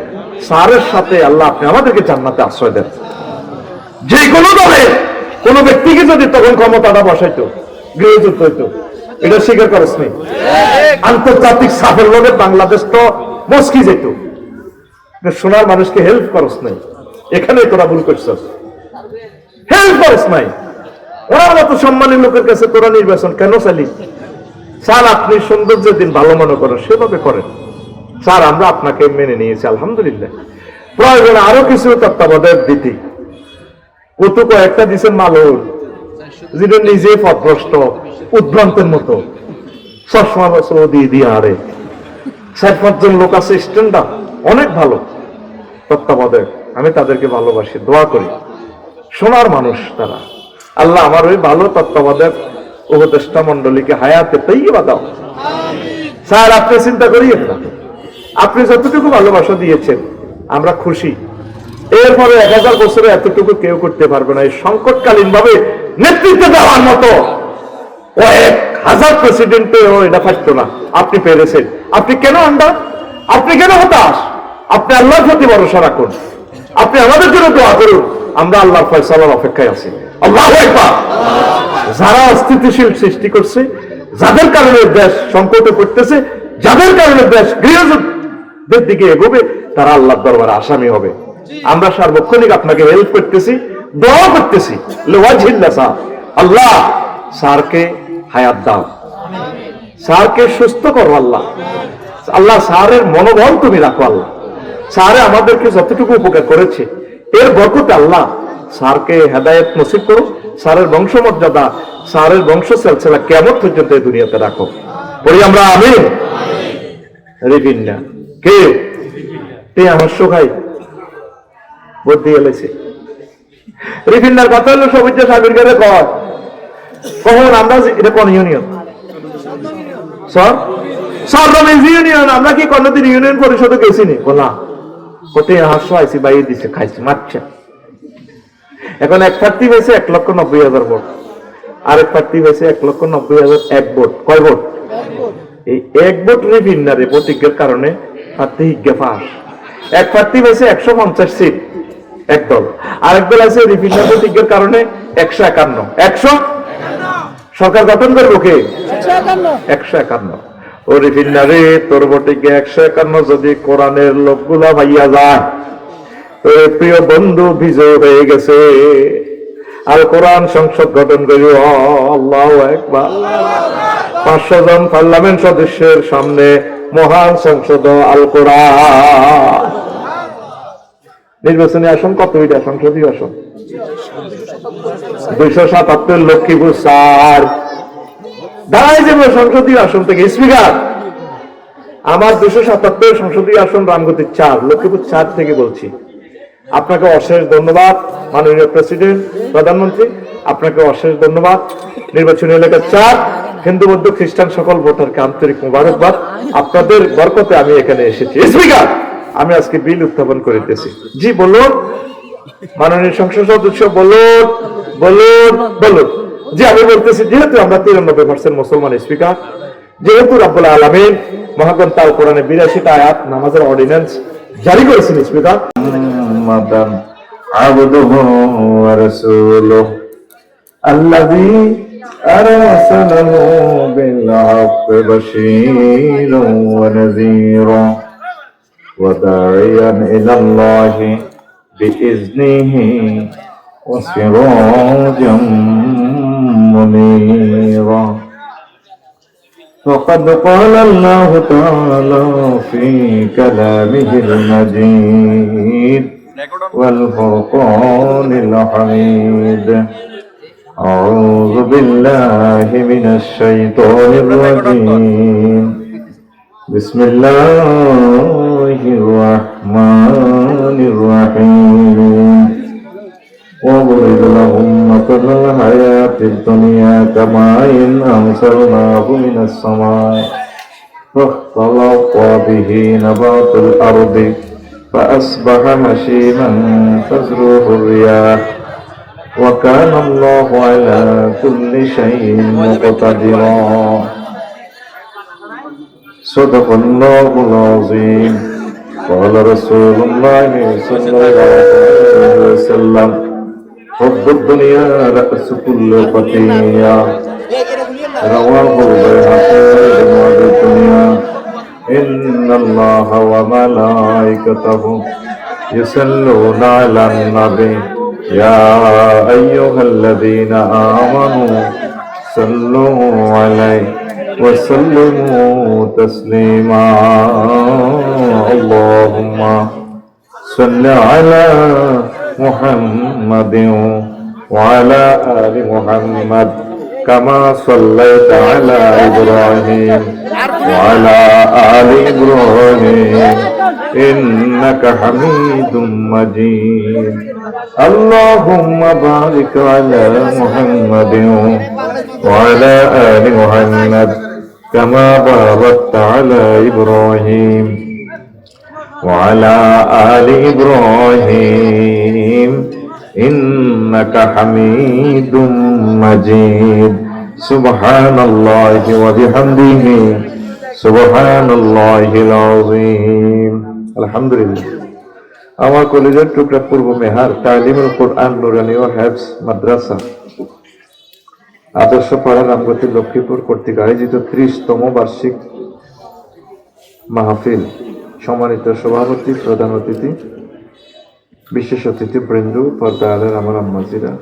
স্যারের সাথে আল্লাহ আপনি আমাদেরকে জান্নাতে আশ্রয় দেন যে কোনো দলে কোন ব্যক্তিকে যদি তখন ক্ষমতাটা বসাইতো গৃহযুদ্ধ হইতো এটা স্বীকার করছ নেই আন্তর্জাতিক সাফল্যে বাংলাদেশ তো মস্কি যেত সোনার মানুষকে হেল্প করস নাই এখানে তোরা ভুল করছস হেল্প করস নাই ওনার মতো সম্মানী লোকের কাছে তোরা নির্বাচন কেন চালি স্যার আপনি সৌন্দর্যের দিন ভালো মনে করেন সেভাবে করেন স্যার আমরা আপনাকে মেনে নিয়েছি আলহামদুলিল্লাহ প্রয়োজনে আরো কিছু তত্ত্বাবধায়ক দিতি কত কয়েকটা দিচ্ছেন মালুর যেটা নিজে পথভ্রষ্ট উদ্ভ্রান্তের মতো চশমা সৌদি দিয়ে আরে 4-5 জন লোক আছে স্ট্যান্ডার্ড অনেক ভালো তত্ত্বাবধায়ক আমি তাদেরকে ভালোবাসি দোয়া করি সোনার মানুষ তারা আল্লাহ আমার ওই ভালো তত্ত্বাবধায়ক উপদেষ্টা মন্ডলীকে হায়াতে তাইয়্যিবা দাও স্যার আপনি চিন্তা করিয়েন না আপনি যতটুকু ভালোবাসা দিয়েছেন আমরা খুশি এরপরে 1000 বছরে এতটুকু কেউ করতে পারবে না এই সংকটকালীন ভাবে নেতৃত্ব দেওয়ার মতো 1000 প্রেসিডেন্টও এটা পারত না আপনি পেরেছেন আপনি কেন আন্ডা আপনি কেন হতাশ আপনি আল্লাহর প্রতি ভরসা রাখুন আপনি আমাদের জন্য দোয়া করুন আমরা আল্লাহর ফয়সালার অপেক্ষায় আছি আল্লাহু আকবার যারা অস্থিতিশীল সৃষ্টি করছে যাদের কারণে দেশ সংকটে পড়তেছে যাদের কারণে দেশ গৃহযুদ্ধের দিকে এগোবে তারা আল্লাহর দরবারে আসামি হবে আমরা সার্বক্ষণিক আপনাকে হেল্প করতেছি দোয়া করতেছি লিওয়াজহিল্লাহ আল্লাহ স্যারকে হায়াত দাও স্যারকে সুস্থ করো আল্লাহ আল্লাহ স্যারের মনোবল তুমি রাখো আল্লাহ স্যারে আমাদেরকে যতটুকু উপকার করেছে এর বরকতে আল্লাহ স্যারকে হেদায়েত নসিব করো স্যারের বংশমর্যাদা স্যারের বংশ সিলসিলা কিয়ামত পর্যন্ত এই দুনিয়াতে রাখো বলি আমরা আমিন রিবিন্না কে তে আমার সোহাই বুদ্ধি এলেছে রিবিন্নার কথা হলো সবুজ সাগরকে কয় কখন আমরা এটা কোন ইউনিয়ন ইউনিয়ন। আমরা কি কোনদিন ইউনিয়ন পরিষদে গেছি নি? বলা কোটে হাসো আইসি বাইরে দিছে, খাইছি, মারছে। এখন এক প্রার্থী হয়েছে 1,90,000 ভোট, আরেক প্রার্থী হয়েছে 1,90,000 এক ভোট। কয় ভোট? এই এক ভোট রিভিন্নারে প্রতিজ্ঞার কারণে প্রার্থী হিজ্ঞা পাস। এক প্রার্থী হয়েছে 150 সিট এক দল, আরেক দল আছে রিভিন্নার প্রতিজ্ঞার কারণে 151। 100 সরকার গঠন করবো কে? 151। ও রিভিন্নারে তোর প্রতিজ্ঞা 151 যদি কোরআনের লোকগুলা ভাইয়া যায়, তোর প্রিয় বন্ধু বিজয় হয়ে গেছে। আল কোরআন সংসদ গঠন করি, আল্লাহু আকবার। 500 জন পার্লামেন্ট সদস্যের সামনে মহান সংসদ আল কোরআন। নির্বাচনী আসন কত? এটা সংসদীয় আসন 277, লক্ষ্মীপুর 4। দাঁড়াই যাবে সংসদীয় আসন থেকে স্পিকার। আমার 277 সংসদীয় আসন রামগতি 4, লক্ষ্মীপুর 4 থেকে বলছি। আপনাকে অশেষ ধন্যবাদ মাননীয় প্রেসিডেন্ট, প্রধানমন্ত্রী, আপনাকে অশেষ ধন্যবাদ। নির্বাচনী এলাকা 4, হিন্দু বৌদ্ধ খ্রিস্টান সকল ভোটারকে আন্তরিক মোবারকবাদ। আপনাদের বরকতে আমি এখানে এসেছি। স্পিকার, আমি আজকে বিল উত্থাপন করিতেছি। জি বলুন মাননীয় সংসদ সদস্য, বলুন বলুন বলুন। জি আমি বলতেছি, যেহেতু আমরা 93% মুসলমান স্পিকার, যেহেতু রাব্বুল আলামিন মহাগ্রন্থ আল কোরআনে 82টা আয়াত নামাজের অর্ডিন্যান্স জারি করেছেন স্পিকার, মুহাম্মাদান আবদুহু ওয়া রাসূলুহু আল্লাযী আরসালাহু বিল হাক্কি বাশীরান ওয়া নাযীরা ওয়া দাঈয়ান ইলাল্লাহি বিইজনিহি ওয়া সিরাজাম মুনীরা। فقد قال الله تعالى في كلامه المجيد والفرقان الحميد: أعوذ بالله من الشيطان الرجيم، بسم الله الرحمن الرحيم. واضرب لهم مثل الحياة الدنيا كماء أنزلناه من السماء فاختلط به نبات الأرض فأصبح هشيما تذروه الرياح وكان الله على كل شيء مقتدرا. صدق الله العظيم. قال رسول الله صلى الله عليه وسلم: حب الدنيا رأس كل خطيئة. رواه البيهقي بإسناد الدنيا. إن الله وملائكته يصلون على النبي يا أيها الذين آمنوا صلوا عليه وسلموا تسليما. اللهم صل على محمد وعلى آل محمد كما صليت على إبراهيم وعلى آل إبراهيم إنك حميد مجيد. اللهم بارك على محمد وعلى آل محمد كما باركت على إبراهيم وعلى آل إبراهيم إنك حميد مجيد. سبحان الله وبحمده سبحان الله العظيم. الحمد لله. আমার কলেজের টুকরা পূর্ব মেহার তালিমুল কোরআন নুরানি ও হেফজ মাদ্রাসা আদর্শ পাড়া রামগতি লক্ষ্মীপুর কর্তৃক আয়োজিত 30তম বার্ষিক মাহফিল সম্মানিত সভাপতি, প্রধান অতিথি, বিশেষ অতিথি বৃন্দ, পর্দা আলের আমার আম্মাজিরা,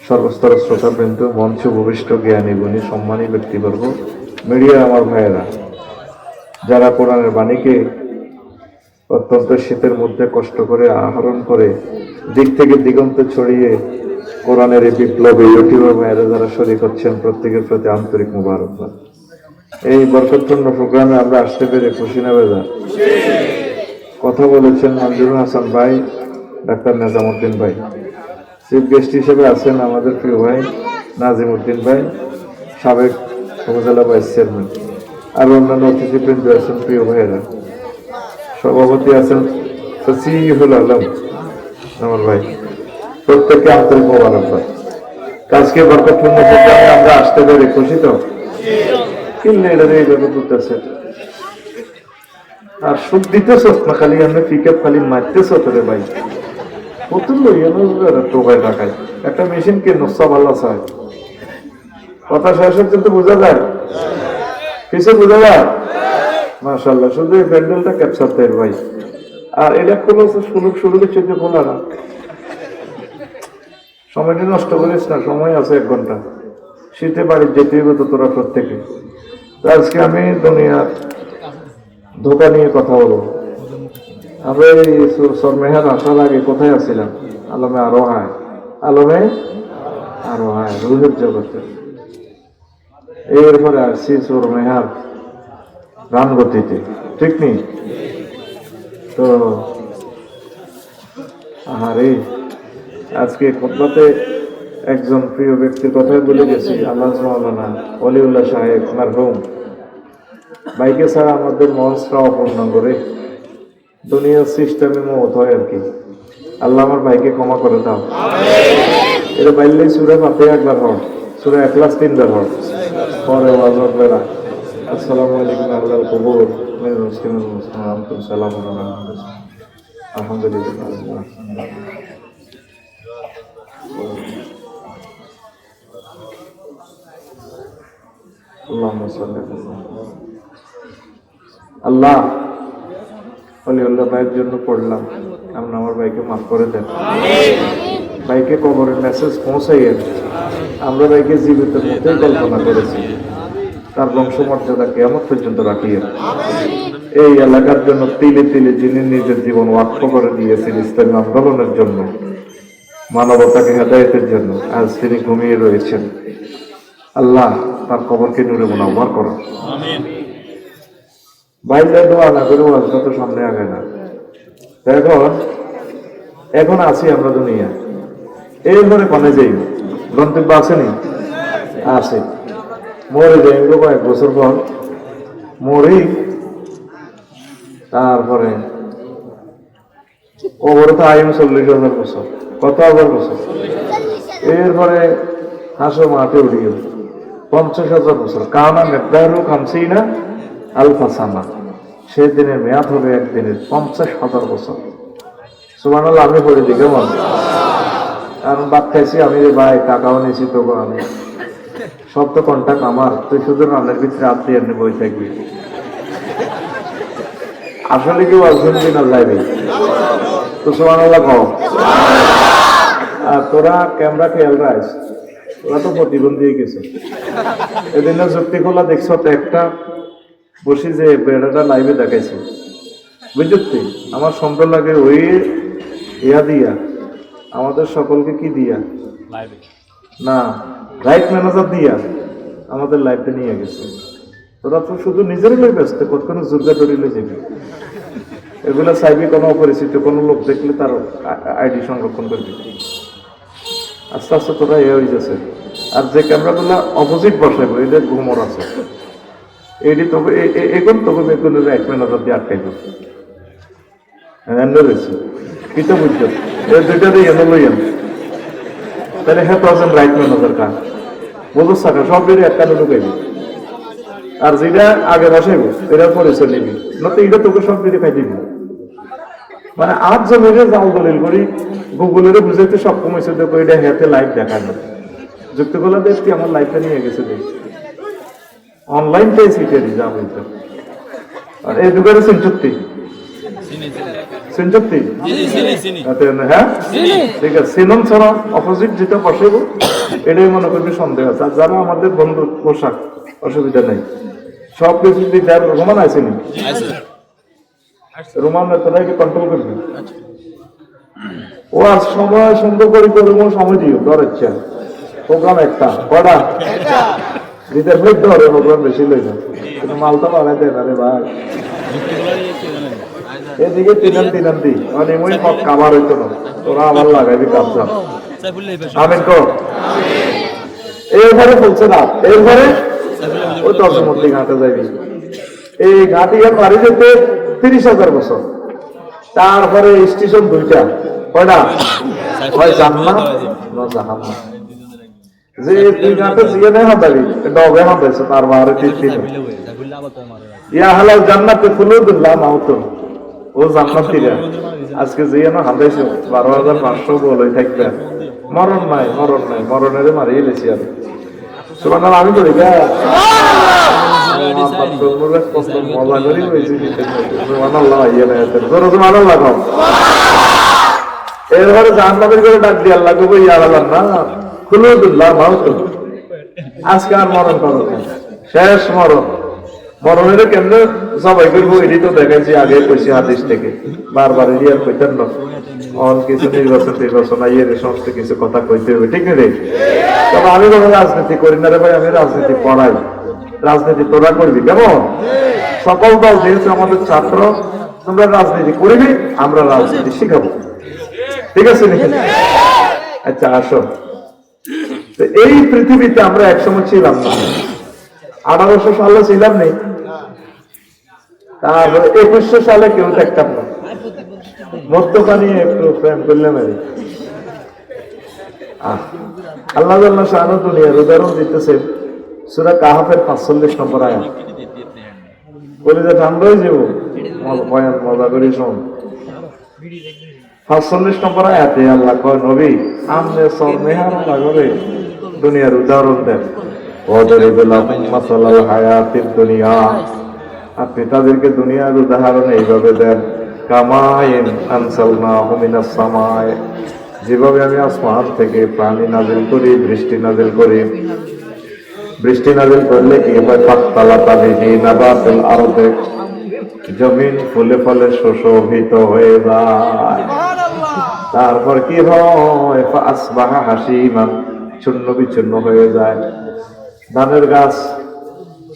সর্বস্তর শ্রোতা বৃন্দ, মঞ্চ উপবিষ্ট জ্ঞানী গুণী সম্মানী ব্যক্তিবর্গ, মিডিয়া আমার ভাইয়েরা, যারা কোরআনের বাণীকে অত্যন্ত শীতের মধ্যে কষ্ট করে আহরণ করে দিক থেকে দিগন্তে ছড়িয়ে কোরআনের এই বিপ্লবে ইউটিউবার ভাইয়েরা যারা শরীক হচ্ছেন, প্রত্যেকের প্রতি আন্তরিক মোবারকবাদ। এই বরকতপূর্ণ প্রোগ্রামে আমরা আসতে পেরে খুশি না বেজার? কথা বলেছেন মঞ্জুরুল হাসান ভাই, ডাক্তার নিজামউদ্দিন ভাই। চিফ গেস্ট হিসেবে আছেন আমাদের প্রিয় ভাই নাজিমউদ্দিন ভাই, সাবেক উপজেলা ভাইস চেয়ারম্যান, আর অন্যান্য অতিথিবৃন্দ আছেন, প্রিয় ভাইয়েরা, সভাপতি আছেন সচিহুল আলম আমার ভাই, প্রত্যেককে আন্তরিক মোবারকবাদ। আজকে বরকতপূর্ণ প্রোগ্রামে আমরা আসতে পেরে খুশি তো, কিনলে এটা এইভাবে করতেছে আর সুখ দিতেছ না, খালি আমি পিক আপ খালি মারতেছ তোরে ভাই, কত লইয়া টোকায় টাকায় একটা মেশিন কে নসা ভালো চায়, কথা শেষ হচ্ছে বোঝা যায়, কিছু বোঝা যায় মাশাআল্লাহ। শুধু এই প্যান্ডেলটা ক্যাপচার দেয় ভাই, আর এটা খোলো শুরু দিচ্ছে যে খোলা না, সময়টা নষ্ট করিস না, সময় আছে 1 ঘন্টা, শীতে বাড়ির যেতে হবে তো তোরা প্রত্যেকে। আজকে আমি দুনিয়ার ধোকা নিয়ে কথা বলবো। আমরা এই সরমেহার আসার আগে কোথায় আছিলাম? আলমে আরো হায়, আলমে আরো হায় রুহের জগতে। এরপরে আসছি সরমেহার গান গতিতে, ঠিক নেই তো? আহারে, আজকে খোদবাতে একজন প্রিয় ব্যক্তির কথাই বলে গেছি, আল্লাহ মাওলানা ওলিউল্লাহ সাহেব মারহুম। বাইকে ছাড়া আমাদের মঞ্চটা অপূর্ণ করে, দুনিয়ার সিস্টেমে মত হয় আর কি। আল্লাহ আমার ভাইকে ক্ষমা করে দাও। এটা বাইলে সুরে ফাতে একবার হন, সুরে এখলাস 3 বার হন, পরে ওয়াজব বেড়া আসসালামু আলাইকুম আল্লাহ কবুল মুসলিমুল মুসলিম সালাম আলহামদুলিল্লাহ। আল্লাহ ওলিউল্লাহ ভাইয়ের জন্য পড়লাম, আপনি আমার ভাইকে মাফ করে দেন, ভাইকে কবরের মেসেজ পৌঁছাইয়েন। আমরা ভাইকে জীবিতের মধ্যেই কল্পনা করেছি, তার বংশমর্যাদা কিয়ামত পর্যন্ত রাখিয়েন। এই এলাকার জন্য তিলে তিলে যিনি নিজের জীবন ওয়াক্ফ করে দিয়েছেন ইসলামী আন্দোলনের জন্য, মানবতাকে হেদায়েতের জন্য, আজ তিনি ঘুমিয়ে রয়েছেন। আল্লাহ তার কবরকে নূরে মুনাওয়ার করো। বাইরে দোয়া না করে ওয়াজটা তো সামনে আগে না। এখন আছি আমরা দুনিয়া, এরপরে কনে যাই, গন্তব্য আসেনি? আছে, মরে যাই কয়েক বছর পর, মরি, তারপরে কবরে তো আইম 40,000 বছর, কত হাজার বছর, এরপরে হাসো মাঠে উড়িও 50,000 বছর, কানা মেদারু খামসিনা আলফাসানা, সেদিনের মেয়াদ হবে একদিনের 50,000 বছর। সুবহানাল্লাহ, আমি পড়ে দিই কেমন? কারণ বাদ খাইছি আমি, রে ভাই, টাকাও নিয়েছি, তবু আমি সব তো কন্টাক্ট আমার, তুই শুধু রান্নার ভিতরে আপনি এমনি বই থাকবি। আসলে কেউ আসবেন কিনা যাইবি তো? সুবহানাল্লাহ কও। আর তোরা ক্যামেরা খেয়াল রাখ, ওরা তো প্রতিবন্ধী হয়ে গেছে। এদিন যুক্তি খোলা দেখছ তো একটা বসি যে বেড়াটা লাইভে দেখাইছে, বুঝলি? আমার সুন্দর লাগে ওই ইয়া দিয়া, আমাদের সকলকে কি দিয়া না, রাইট ম্যানেজার দিয়া আমাদের লাইফে নিয়ে গেছে। তোরা তো শুধু নিজেরই লই ব্যস্ত, কতক্ষণ জুর্গা ধরিলে যাবি, এগুলো চাইবি কোনো অপরিচিত কোনো লোক দেখলে তার আইডি সংরক্ষণ করবি। আস্তে আস্তে তোরা এ হয়ে যাচ্ছে। আর যে ক্যামেরাগুলো অপোজিট বসাইবো, এদের ঘুমর আছে, এটি তবে এখন তবে বেগুনের রাইট ম্যানেজার দিয়ে আটকাই দেবো, রয়েছে কি তো বুঝছো? এর দুইটাতে এনে লইয়েন, তাহলে হ্যাঁ পারছেন রাইট ম্যানেজার কাজ বলতো থাকা সব বেরিয়ে একটা ঢুকাইবি, আর যেটা আগে বসাইব এটা পরিচয় নিবি, নয়তো এটা তোকে সব বেরিয়ে খাই দিবি। মানে আজ জমিরে জাল দলিল করি, গুগলের বুঝাইতে সক্ষম হয়েছে, দেখো এটা হাতে লাইভ দেখানো, যুক্ত করলে দেখছি আমার লাইফটা নিয়ে গেছে, দেখি অনলাইনটাই শিখেছি যা বলতে। আর এই দুগারে সিনচুক্তি হ্যাঁ ঠিক আছে, সিনন ছাড়া অপোজিট যেটা বসাইব এটাই মনে করবি সন্দেহ আছে। আর যারা আমাদের বন্ধু পোশাক অসুবিধা নেই, সব কিছু রোমান আছে নি, রোমান তোরা কি কন্ট্রোল করবি। ও আর সময় সুন্দর করে সময় দিও, তোর ইচ্ছা। প্রোগ্রাম একটা কটা দিদের মধ্যে ধরে প্রোগ্রাম বেশি লই না, কিন্তু মালটা বাড়াই দেয় না রে ভাই। এদিকে তিনান দি মানে এমন কাবার হইতো না, তোরা আবার লাগাইবি কাজ। আমিন কর। এরপরে বলছে না, এরপরে ওই দশমন্দি ঘাটে যাবি, এই ঘাটিয়া বাড়ি যেতে 30,000 বছর। তারপরে স্টেশন দুইটা, কয়টা? হয় জান্নাত না জাহান্নাম। যে দুই ঘাটে জিয়ে নেই হাঁটাবি, ডবে হাঁটাইছে তার বারে ঠিক ইয়া হালাল জান্নাতে খুলুদুল্লাহ মাউতুন, ও জান্নাতীরা আজকে জিয়ে না হাঁটাইছে 12,500 বলেই থাকবে, মরণ নাই, মরণ নাই, মরণের মারিয়ে লেছি আর সুবহানাল্লাহ। আমি বলি গা মজা করি হয়েছি, সুবহানাল্লাহ ইয়ে না সুবহানাল্লাহ খাও। এরপরে জাহান্নামের করে ডাক দিয়ে আল্লাহ কবো ইয়া আল্লাহ না খুলুদুল্লাহ মাউতুন, আজকে আর মরণ করো না, শেষ মরণ। মরণের কেমনে সবাই করবো এটি তো দেখাইছি আগে কইছি হাদিস থেকে, বারবার আর কইতেন না কিছু নির্বাচন আইয়ের সমস্ত কিছু কথা কইতে হবে, ঠিক নেই? তবে আমি কোনো রাজনীতি করি না রে ভাই, আমি রাজনীতি পড়াই। রাজনীতি তোরা করবি কেমন? সকল দল যেহেতু আমাদের ছাত্র, তোমরা রাজনীতি করবি, আমরা রাজনীতি শিখাবো, ঠিক আছে নাকি? আচ্ছা আসো, এই পৃথিবীতে আমরা একসময় ছিলাম না, 1800 সালে ছিলাম নেই, তারপরে 2100 সালে কেউ দেখতাম না, মধ্যখানে একটু প্রেম করলে মেরে আল্লাহ শাহানু দুনিয়ার উদাহরণ দিতেছে সূরা কাহাফের 45 নম্বর আয়াত। বলে যে ঠান্ডাই যাবো মজা করি শোন, 45 নম্বর আয়াতে আল্লাহ কয় নবী আমনে সরমেহার লাগরে দুনিয়ার উদাহরণ দেন, আপনি তাদেরকে দুনিয়ার উদাহরণ এইভাবে দেন, কামাইন আনসালনাহু মিনাস সামায়ে, যেভাবে আমি আসমান থেকে পানি নাযিল করি, বৃষ্টি নাযিল করি। বৃষ্টি নাযিল করলে কি হয়? ফাত্তালাতা বিহি নাবাতুল আরদি, জমিন ফুলে ফলে সুশোভিত হয়ে যায়। তারপর কি হয়? ফাসবাহা হাসিমান, চূর্ণ বিচূর্ণ হয়ে যায়। ধানের গাছ,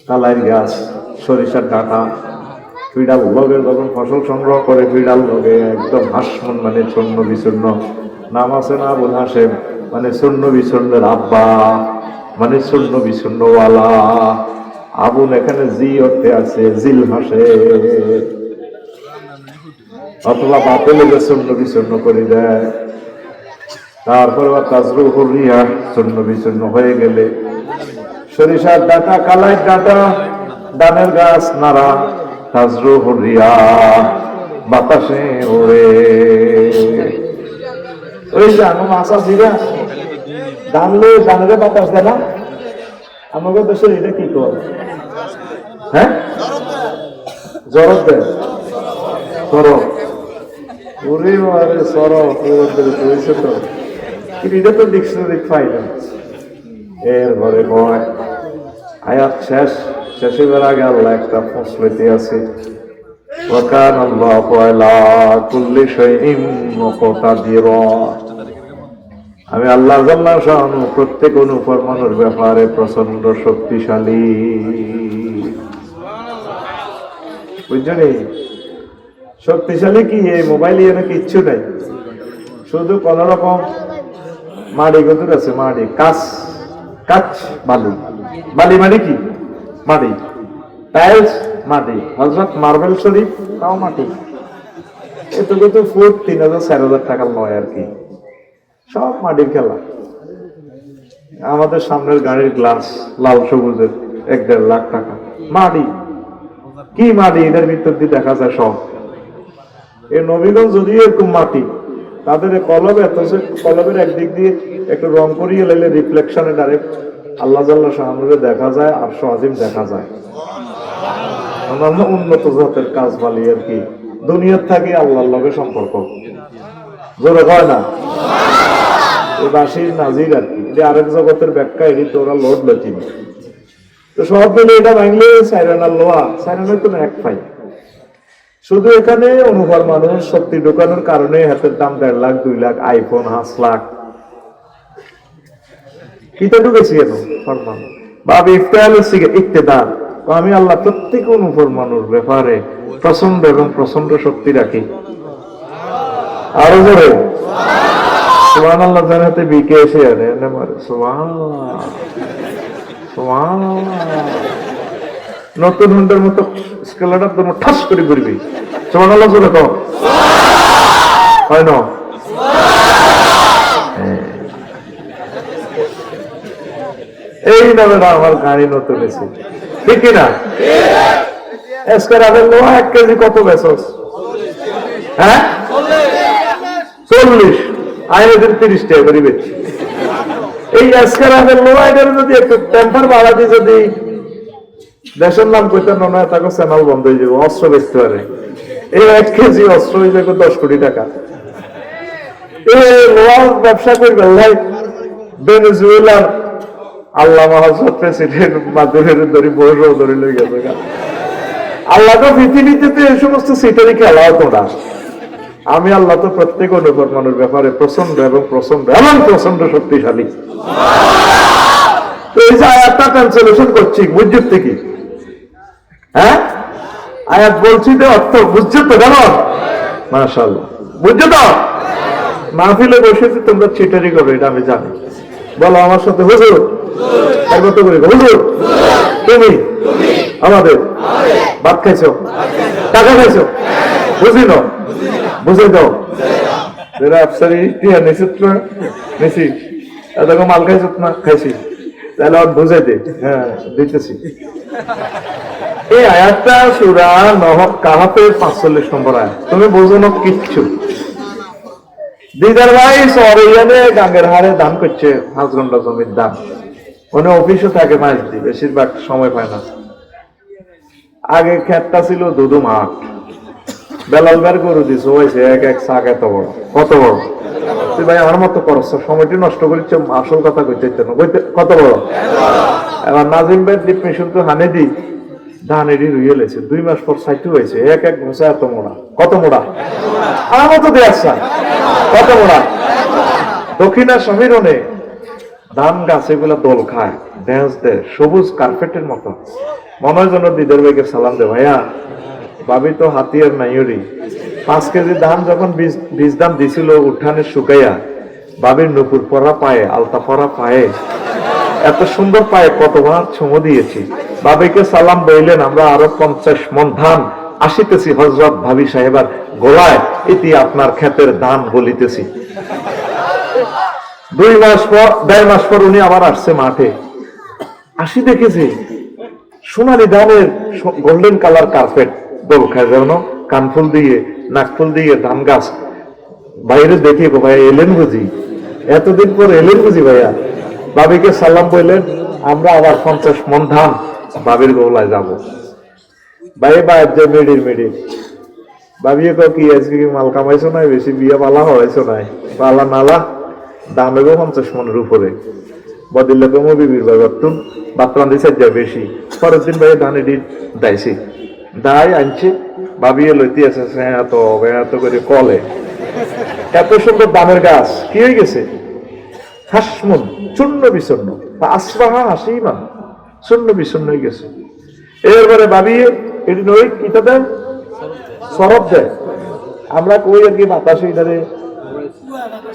কালাই গাছ, সরিষার ডাঁটা, পিডাল লগে যখন ফসল সংগ্রহ করে, পিডাল লগে একদম হাসমন মানে চূর্ণ বিচূর্ণ। নাম আছে না আবুল হাসেম, মানে চূর্ণ বিচূর্ণের আব্বা, মানে চূর্ণ বিচূর্ণওয়ালা। আবুল এখানে জি অর্থে আছে জিল হাসে, অথবা বাপে লেগে চূর্ণ বিচূর্ণ করে দেয়। তারপরে তাজরুহুর রিয়াহ, চূর্ণ বিচূর্ণ হয়ে গেলে সরিষার ডাঁটা, কালাই ডাঁটা, ধানের গাছ নাড়া, তাজরুহুর রিয়াহ, বাতাসে ওড়ে। ওই যে আমি মাছা ছিলা দানলে দানের বাতাস দেয় না, আমাদের দেশে এটা কি করে? হ্যাঁ, জরদ দেয়, সরব। ওরে বারে সরব হয়েছে তো, এটা তো ডিকশনারি পাই না। এরপরে কয় আয়াত শেষের আগে আল্লাহ একটা ফসলেতে আছে, ওয়াকান আল্লাহু আলা কুল্লি শাইইন মুকতাদিরা, আমি আল্লাহ জাল্লা শাআনু প্রত্যেক অনুকর্মণের ব্যাপারে প্রচন্ড শক্তিশালী। বুঝছনি? শক্তিশালী কি এই মোবাইল এনে কিচ্ছু নাই, শুধু কোন রকম মাড়ি গদুর আছে, মাড়ি কাচ কাচ বালি, বালি মানে কি? মাটি। টাইলস মাটি, হযরত মার্বেল শরীফ তাও মাটি। এটুকু তো ফুট 3,000-4,000 টাকা নয় আর কি, সব মাটির খেলা। আমাদের সামনের গাড়ির গ্লাস লাল সবুজের 1-1.5 লাখ টাকা, মাটি। কি মাটি? এদের ভিতর দিয়ে দেখা যায় সব। এই নবীগঞ্জ যদিও এরকম মাটি, তাদের কলব এত, কলবের একদিক দিয়ে একটু রং করিয়ে লেলে রিফ্লেকশনে ডাইরেক্ট আল্লাহ জাল্লা শাআনুকে দেখা যায়, আরশ আজিম দেখা যায়। অন্যান্য উন্নত জাতের কাজ বালি আর কি, দুনিয়ার থাকে আল্লাহর লগে সম্পর্ক, জোরে হয় না? এই বাসির নাজির আর কি, এটা আরেক জগতের ব্যাখ্যা, এটি তো ওরা লোড লেটিন। তো সব মিলে এটা ভাঙলে সাইরানার লোহা, সাইরানের কোনো এক পাই। শুধু এখানে অনুভব মানুষ শক্তি ঢোকানোর কারণে হাতের দাম 1.5 লাখ 2 লাখ, আইফোন 5 লাখ। কিতা ঢুকেছি কেন? ফরমান বাব ইফতাল ইক্তেদার। আমি আল্লাহ প্রত্যেক অনুভব মানুষ ব্যাপারে প্রচন্ড এবং প্রচন্ড শক্তি রাখি। আরো জোরে সুবহানাল্লাহ জানাতে বিকে এসে আনে মারে সুবহানাল্লাহ সুবহানাল্লাহ। নতুন হুন্ডের মতো স্কেলারটা তোমার ঠাস করে ঘুরবি। সুবহানাল্লাহ বলে কও হয় না? এই নামে আমার গাড়ি নতুন এসে ঠিক কিনা? এসকার আদের 1 কেজি কত বেচস? হ্যাঁ 40, আইনের 30 টাকা করে বেচছি। এই এসকার আদের লোয়াইডার যদি একটু টেম্পার বাড়াতে যদি দেশের নাম কইতে না তাকে চ্যানেল বন্ধ হয়ে যাবে, অস্ত্র বেচতে পারে। এই 1 কেজি অস্ত্র হয়ে যাবে 10 কোটি টাকা। এই লোয়ার ব্যবসা করবে ভাই ভেনেজুয়েলার আল্লাহ হযরত প্রেসিডেন্ট মাদুরের ধরে বড় ধরে লই গেছে। আল্লাহ তো পৃথিবীতে এই সমস্ত সিটারি খেলা হতো না। আমি আল্লাহ তো প্রত্যেক অনুকরণের ব্যাপারে প্রচন্ড এবং প্রচন্ড এমন প্রচন্ড শক্তিশালী। তো এই যে আয়াতটা ট্রান্সলেশন করছি বুঝতে কি? হ্যাঁ আয়াত বলছি তো অর্থ বুঝছো তো? কেমন মাশাআল্লাহ বুঝছো তো? মাহফিলে বসেছি তোমরা চিটারি করো এটা আমি জানি। বলো আমার সাথে হুজুর, একবার তো করে হুজুর তুমি আমাদের ভাত খাইছো, টাকা খাইছো, বুঝি না বুঝে দাও যারা আফসারি নিছি এরকম মাল খাইছো না? খাইছি। তাহলে আর বুঝে দে। হ্যাঁ দিতেছি। এই আয়াতটা সূরা কাহাফের 45 নম্বর আয়াত। তুমি বোঝো না কিচ্ছু। দিদার ভাই সরিয়ানে গাঙ্গের হারে দান করছে 5 ঘন্টা জমির দাম। উনি অফিসে থাকে মাস দিয়ে, বেশিরভাগ সময় পায় না। আগে ক্ষেতটা ছিল দুদু মাঠ, বেলাল বের গরু দিছে হয়েছে এক এক শাক এত বড়। কত বড়? তুই ভাই আমার মতো করছ, সময়টি নষ্ট করিস। আসল কথা কইতে কত বড়? এবার নাজিম ভাই ডিপ মেশিন তো হানে দি ধান এডি রুইয়ে লেছে 2 মাস পর সাইটু হয়েছে এক এক ঘোষা এত মোড়া। কত মোড়া? আমার মতো দেয়াচ্ছা কত মোড়া? দক্ষিণা সমীরণে ধান গাছ এগুলো দোল খায়, ড্যান্স দেয় সবুজ কার্পেটের মতো। মনে হয় যেন দিদার ভাইকে সালাম দে, ভাইয়া ভাবি তো হাতিয়ার নাইরি 5 কেজি ধান যখন বীজ দাম দিছিল উঠানে শুকাইয়া, বাবির নুপুর পরা পায়ে আলতা পরা পায়ে এত সুন্দর পায়ে কতবার চুমো দিয়েছি। বাবিকে সালাম বইলেন, আমরা আরো 50 মন ধান আসিতেছি হযরত ভাবি সাহেবার গোলায়, ইতি আপনার ক্ষেতের ধান বলিতেছি। 2 মাস পর 1.5 মাস পর উনি আবার আসছে মাঠে, আসি দেখেছি সোনালী ধানের গোল্ডেন কালার কার্পেট দোল খায় যেন, কানফুল দিয়ে নাকফুল দিয়ে ধান গাছ। বাইরে দেখি ভাইয়া এলেন বুঝি, এতদিন পর এলেন বুঝি ভাইয়া। বাবিকে সালাম বললেন, আমরা আবার 50 মন ধান বাবির গোলায় যাব। ভাই বাইর যে মিডির বাবিয়ে কো কি আজকে কি মাল কামাইছো নাই? বেশি বিয়া পালা হয়েছো নাই? পালা নালা দাম এগো 50 মনের উপরে। বদিল্লা কমো বিবির ভাই বাতুন বাতরান দিছে যা বেশি। পরের দিন ভাই ধান এডি দাইছি, দাই আনছে বাবিয়ে লইতে আছে এত করে কলে। এত সুন্দর দামের গাছ কি হয়ে গেছে? হাসমুন চূর্ণ বিচূর্ণ, আসবাহা হাসিমান চূর্ণ বিচূর্ণ হয়ে গেছে। এরপরে ভাবিয়ে এটি নই কিটা দেয়, সরব দেয়। আমরা কই আর কি বাতাসে ইধারে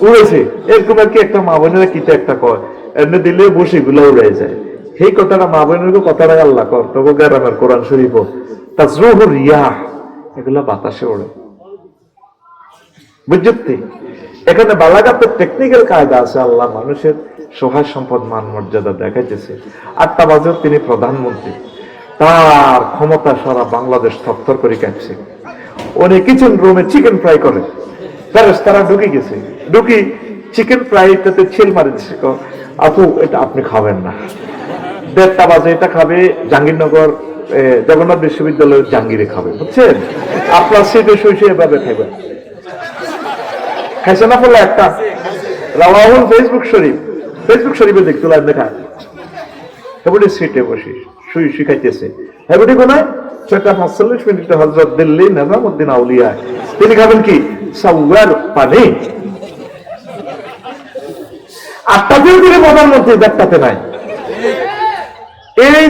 উড়েছে, এরকম আর কি একটা মা বোনেরা কিটা একটা কয়, এমনি দিলে বসে গুলো উড়ে যায়। সেই কথাটা মা বোনের কথাটাই আল্লাহ কর তবু গ্রামের কোরআন শরীফ তাজরুহু রিয়াহ, এগুলা বাতাসে ওড়ে। বুঝতে এখানে বালাগাতের টেকনিক্যাল কায়দা আছে। আল্লাহ মানুষের সহায় সম্পদ মান মর্যাদা দেখাইতেছে। 8টা বাজে তিনি প্রধানমন্ত্রী, তার ক্ষমতা সারা বাংলাদেশ থরথর করে কাঁপছে। উনি কিচেন রুমে চিকেন ফ্রাই করে, তারা ঢুকে গেছে, ঢুকি চিকেন ফ্রাইটাতে ছেল মারি দিচ্ছে, আপু এটা আপনি খাবেন না। 1:30টা বাজে এটা খাবে জাহাঙ্গীরনগর জগন্নাথ বিশ্ববিদ্যালয়ের জাহাঙ্গীরে খাবে, বুঝছেন? আপনার সিটে শুয়ে এভাবে খাইবেন। খাইছে না বললো একটা রাওয়াহুল ফেসবুক শরীফে দেখতো লাইভ দেখায় হেবুটি সিটে বসি শুই খাইতেছে। হেবুটি কোনায় 6:45 মিনিটে হযরত দিল্লি নিজামউদ্দিন আউলিয়া তিনি খাবেন কি সাওয়ার পানি। 8টাতেও তিনি প্রধানমন্ত্রী, 1টাতে নাই। এই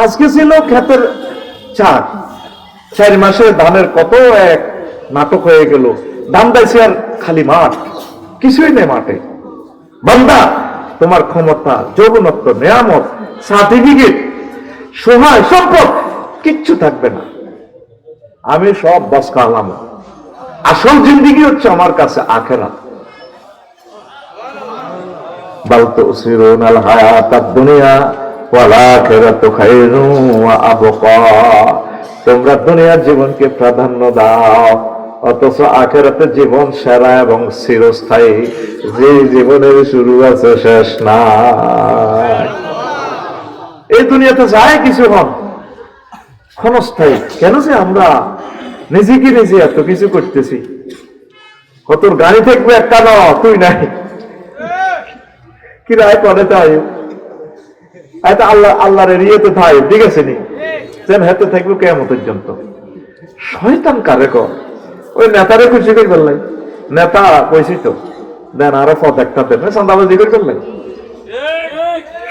আজকে ছিল ক্ষেতের 4 মাসে ধানের কত এক নাটক হয়ে গেল। ধান দাইছে আর খালি মাঠ, কিছুই নেই মাঠে। বান্দা, তোমার ক্ষমতা, যৌবনত্ব, নেয়ামত, সার্টিফিকেট, সহায় সম্পদ কিচ্ছু থাকবে না। আমি সব বস কালাম। আসল জিন্দিগি হচ্ছে আমার কাছে আখেরাত। বাল তুসিরুনাল হায়াতাদ দুনিয়া ওয়াল আখিরাতু খায়রুন ওয়া আবকা। তোমরা দুনিয়ার জীবনকে প্রাধান্য দাও, অথচ আখিরাতের জীবন সেরা এবং চিরস্থায়ী, যে জীবনের শুরু আছে শেষ নাই। এই দুনিয়াতে যায় কিছু হন ক্ষণস্থায়ী। কেন যে আমরা নিজেকে নিজে এত কিছু করতেছি? কত গাড়ি থাকবে একটা ন তুই নাই কি রায় করে তাই আল্লাহ আল্লাহর এরিয়াতে থাই, ঠিক আছে নি যেন হাতে থাকবে কেমন পর্যন্ত। শয়তান কারে কর, ওই নেতারে খুশি করে ফেললাই। নেতা কইছি তো দেন আরো পদ একটা দেন, চান্দাবাজি করে ফেললাই।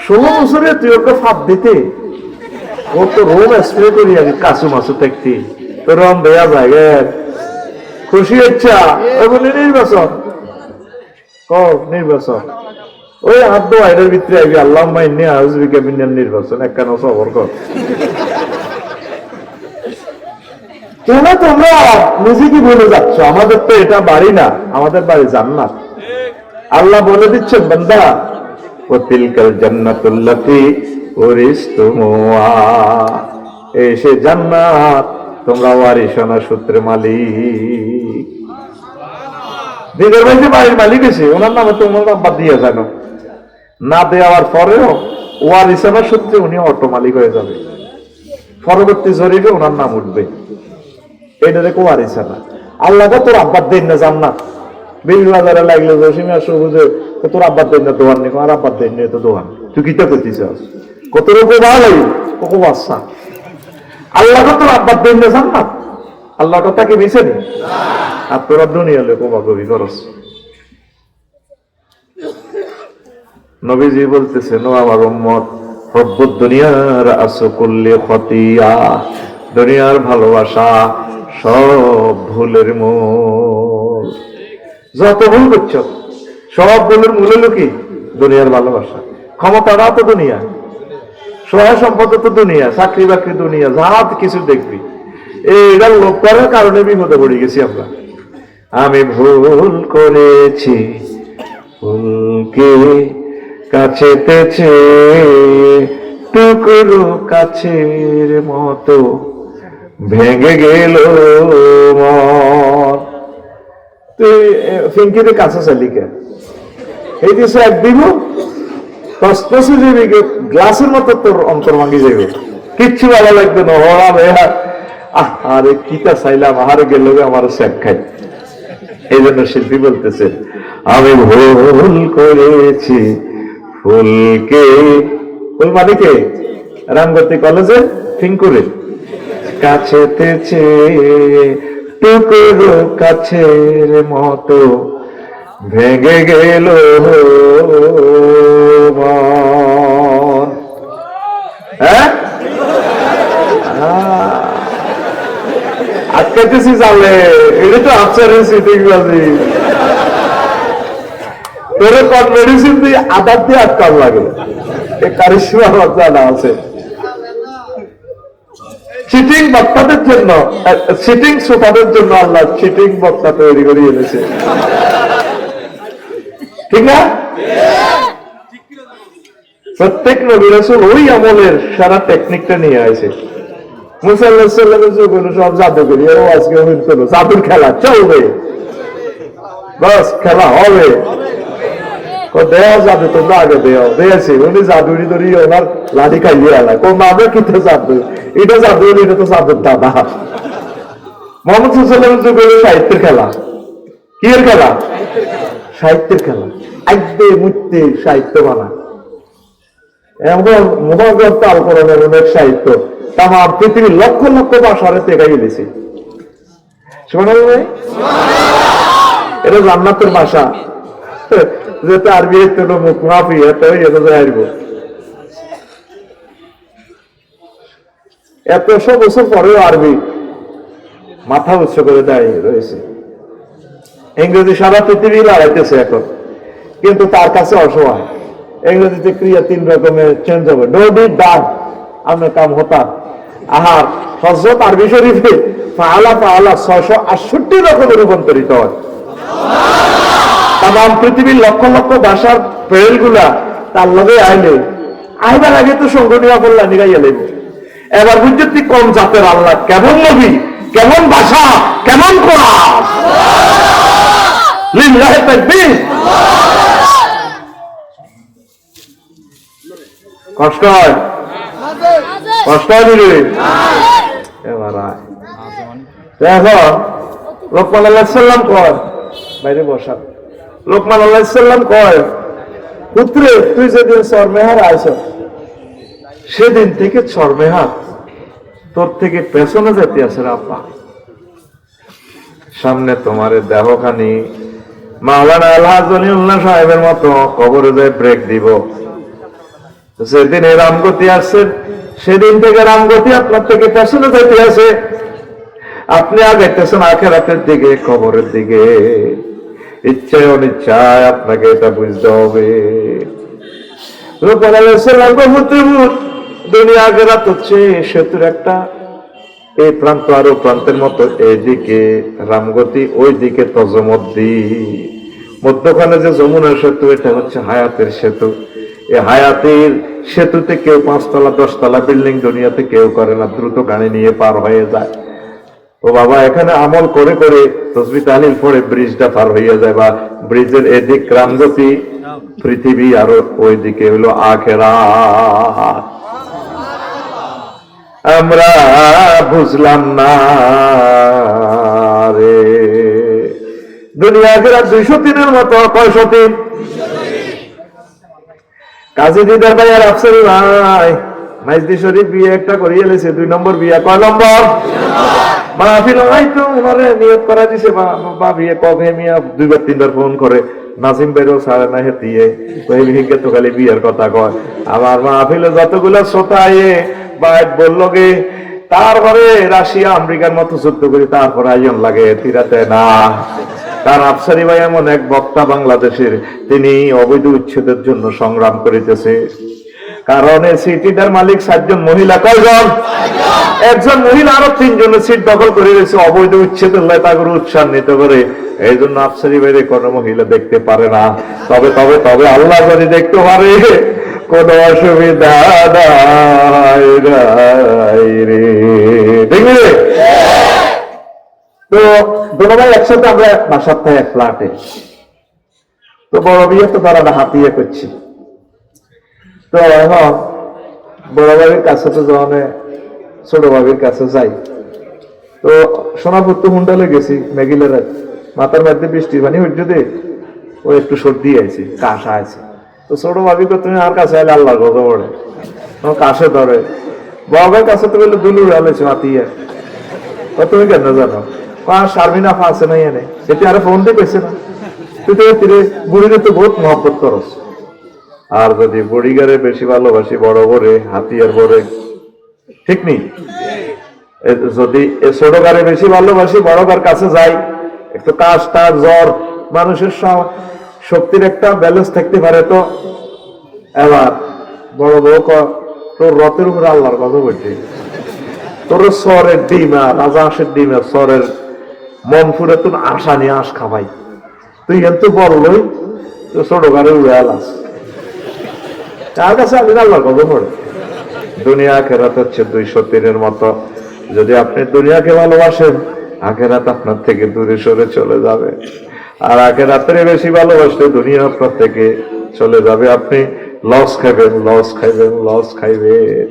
16 বছরে তুই ওকে ফাঁদ দিতে, ও তো রোম স্প্রে করি আগে কাছু মাছু থাকতি, তো রম দেয়া যায় খুশি হচ্ছে ওগুলি নির্বাচন নির্বাচন ওই হাত দোয়াইয়ের ভিতরে আইবি আল্লাহ মাইনে আউযুবিকা মিনাল নির্বাচন একখান সবর কর। কেন তোমরা নিজে কি বলে যাচ্ছ? আমাদের তো এটা বাড়ি না, আমাদের বাড়ি জান্নাত। আল্লাহ বলে দিচ্ছেন বান্দা, ও তিলকাল জান্নাতুল্লাতী উরিসতুমুহা, এই সে জান্নাত তোমরা ওয়ারিসানা সূত্রে মালিক। নিজের বাড়িতে বাড়ির মালিক এসে ওনার নামে তোমার নাম্বার দিয়ে জানো না দেওয়ার পরেও ওয়ারিসানা সূত্রে উনি অটো মালিক হয়ে যাবে। পরবর্তী জরিপে ওনার নাম উঠবে। এটা দেখো ওয়ারিসানা। আল্লাহ তোর আব্বার দেন না জান্নাত, বিল বাজারে লাগলে জসিমিয়া সবুজে তোর আব্বার দেন না দোয়ান নেই, আর আব্বার দেন নেই তো দোয়ান, তুই কিটা করতেছ? কত রকম ভালো কত বাচ্চা। আল্লাহ তোর আব্বার দেন না জান্নাত, আল্লাহ কথা কি মিশে নি? আর তোরা দুনিয়া লোক কবি করস। নবীজি বলতেছেন, ও আমার উম্মত, হব্বুদ দুনিয়ার আসকুল্লি খতিয়া, দুনিয়ার ভালোবাসা সব ভুলের মূল। যত ভুল করছো সব ভুলের মূল হলো কি? দুনিয়ার ভালোবাসা। ক্ষমতাটা তো দুনিয়া, সহায় সম্পদ তো দুনিয়া, চাকরি বাকরি দুনিয়া, যা কিছু দেখবি এইটা লোভ করার কারণে বিপদে পড়ে গেছি আমরা। আমি ভুল করেছি ফুলকে কাছেতেছে টুকরো কাছের মতো ভেঙে গেল মন। তুই ফিঙ্কিতে কাছে চালিকে এই দিছে এক দিব তসতসে যাবি, গ্লাসের মতো তোর অন্তর ভাঙি যাবে, কিচ্ছু ভালো লাগবে না। আরে কিতা চাইলাম, আহারে গেল আমার শেখ খাই। এই জন্য শিল্পী বলতেছে, আমি ভুল করেছি ফুলকে, ফুল মালিকে রামগতি কলেজে ফিঙ্কুরে কাছেতেছে টুকরো কাছের মতো ভেঙে গেল মন। হ্যাঁ আটকাইতেছি জালে, এটা তো আফসারের সিটিং বাজি। তোর কন মেডিসিন দিয়ে আদার দিয়ে আটকাল লাগে, এই কারিশমা আমার জানা আছে। চিটিং বক্তাদের জন্য, চিটিং শ্রোতাদের জন্য আল্লাহ চিটিং বক্তা তৈরি করে এনেছে, ঠিক না? প্রত্যেক নবী রাসূল ওই আমলের সারা টেকনিকটা নিয়ে আসে। মুসা আলাইহিস সালামের যুগে সব জাদুকরি, ও আজকে জাদুর খেলা চলবে, বাস খেলা হবে। দেওয়া যাবে, তোমরা আগে দেওয়া দিয়েছি। উনি জাদুরি ধরি ওনার লাঠি খাইয়ে আলায় কোন আমরা কিন্তু জাদু, এটা জাদু, এটা তো জাদুর দাদা। মোহাম্মদ সাল্লাল্লাহু আলাইহি ওয়াসাল্লামের সাহিত্যের খেলা, কি এর খেলা? সাহিত্যের খেলা। আইতে মুইতে সাহিত্য বানা, এমন মহাগ্রন্থ আল কোরআনের অনেক সাহিত্য, তাম পৃথিবীর লক্ষ লক্ষ ভাষারে তেগাই গেছে। সুবহানাল্লাহ। এটা জান্নাতের ভাষা, যেটা আরবি মুখ মাফি এত আসবো। এতশো বছর পরেও আরবি মাথা উৎস করে দাঁড়িয়ে রয়েছে। ইংরেজি সারা পৃথিবী লড়াইতেছে এখন, কিন্তু তার কাছে অসহায়। ইংরেজিতে ক্রিয়া 3 রকমের চেঞ্জ হবে, ডো ডিড ডান, আপনার কাম হতাম। আহার হযরত আরবি শরীফে ফাআলা ফাআলা 668 রকমের রূপান্তরিত হয়। তাম পৃথিবীর লক্ষ লক্ষ ভাষার পেল গুলা তার লগে আইলে আইবার আগে তো সংগঠনিয়া বললা নিগাইয়া লইব। এবার বুঝতে কোন জাতের আল্লাহ, কেমন নবী, কেমন ভাষা, কেমন কোরআন। লিল্লাহি তাকবীর। কষ্ট হয়, কষ্ট হয় দিলে এবার দেখো লোকমান আলাইহিস সালাম কয়, বাইরে বসা, লোকমান আলাইহিস সালাম কয়, পুত্রে তুই যেদিন চরমেহার আইছ সেদিন থেকে চরমেহার তোর থেকে পেছনে যেতে আছে আব্বা, সামনে তোমার দেহখানি মাওলানা আলহাজ ওলিউল্লাহ সাহেবের মতো কবরে যায় ব্রেক দিব। যেদিন রামগতি আসছে সেদিন থেকে রামগতি আপনার থেকে পেছনে যেতে আছে, আপনি আগাইতেছেন আখিরাতের দিকে, কবরের দিকে। ইচ্ছায় অনিচ্ছায় আপনাকে এটা বুঝতে হবে। লোকমান আলাইহিস সালাম দুনিয়া আখিরাত হচ্ছে সেতুর একটা, এই প্রান্ত আরো প্রান্তের মতো, এইদিকে রামগতি, ওই দিকে তজমদ্দি, মধ্যখানে যে যমুনা সেতু, এটা হচ্ছে হায়াতের সেতু। এই হায়াতের সেতুতে কেউ 5 তলা 10 তলা বিল্ডিং দুনিয়াতে কেউ করে না, দ্রুত গাড়ি নিয়ে পার হয়ে যায়। ও বাবা, এখানে আমল করে করে তসবিহ তাহলিল পড়ে ব্রিজটা পার হয়ে যায়, বা ব্রিজের এদিক রামগতি পৃথিবী, আর ওই দিকে হলো আখিরাত। আমরা বুঝলাম না রে, দুনিয়া আখিরাত 203 মতো। কয়শো 3? কাজী দিদার ভাই আর আফসারি ভাই মাইজদি শরীফ বিয়ে একটা করিয়ে লেছে, 2 নম্বর বিয়া। কয় নম্বর? মাহফিল হয়তো ওনারে নিয়ত করা দিছে, বা বিয়ে কবে মিয়া 2বার 3বার ফোন করে, নাজিম বেরো সারে না হেতিয়ে কই বিহিকে তো খালি বিয়ের কথা কয়। আমার মাহফিলে যতগুলো শ্রোতা আয়ে বাইট বললো গে, তারপরে রাশিয়া আমেরিকার মতো যুদ্ধ করি, তারপরে আইন লাগে তিরাতে না। তার আফসারি ভাই এমন এক বক্তা বাংলাদেশের, তিনি অবৈধ উচ্ছেদের জন্য সংগ্রাম করিতেছে। কারণ এই সিটিটার মালিক 7 জন মহিলা। কয়জন? একজন মহিলা আরো 3 জনের সিট দখল করে রয়েছে, অবৈধ উচ্ছেদের লাই তাকে উৎসাহিত করে। এই জন্য আফসারি বাইরে কোনো মহিলা দেখতে পারে না। তবে তবে তবে আল্লাহ যদি দেখতে পারে, কোন অসুবিধা নাই রে, দেখবি? তো দুটো ভাই একসাথে আমরা বাসার থেকে এক ফ্ল্যাটে, তো বড় বিয়ে তো তারা হাতিয়ে করছি। তো এখন বড় ভাবির কাছে তো যখন ছোট ভাবির কাছে যাই, তো সোনাপুত্র মুন্ডালে গেছি, মেঘিলের মাথার মধ্যে বৃষ্টির পানি হইতে ও একটু সর্দি আইছে, কাশা আছে। তো ছোট ভাবি তো তুমি আর কাছে আইলে আল্লাহর কথা পড়ে, কাশে ধরে। বড় ভাইয়ের কাছে তো বললে দুলু আলেছে মাতিয়ে, তুমি কেন জানো? শারমিনা ফাঁসে নাই এনে, এতে আরে ফোন দিয়ে পেয়েছে না, তুই তো বুড়িকে তো বহুত মহব্বত করস। আর যদি বুড়িগারে বেশি ভালোবাসি, বড় করে হাতিয়ার বড়ে, ঠিক নেই? যদি ছোট গারে বেশি ভালোবাসি, বড় গার কাছে যাই, একটু কাশটা জ্বর, মানুষের শক্তির একটা ব্যালেন্স থাকতে পারে। তো এবার বড় বউ তোর রথের উপরে আল্লাহর কথা বলছে, তোর সরের ডিমা, রাজা হাঁসের ডিমা, সরের মন ফুরে তোর আশা নিয়ে আস খাবাই, তুই কিন্তু বললই তো ছোট গাড়ি উড়ে আলাস। তার কাছে আমি আল্লাহর কথা পড়ে। দুনিয়া আখেরাত হচ্ছে 203-এর মতো। যদি আপনি দুনিয়াকে ভালোবাসেন, আখেরাত আপনার থেকে দূরে সরে চলে যাবে। আর আখেরাতের বেশি ভালোবাসলে দুনিয়া আপনার থেকে চলে যাবে। আপনি লস খাইবেন, লস খাইবেন, লস খাইবেন।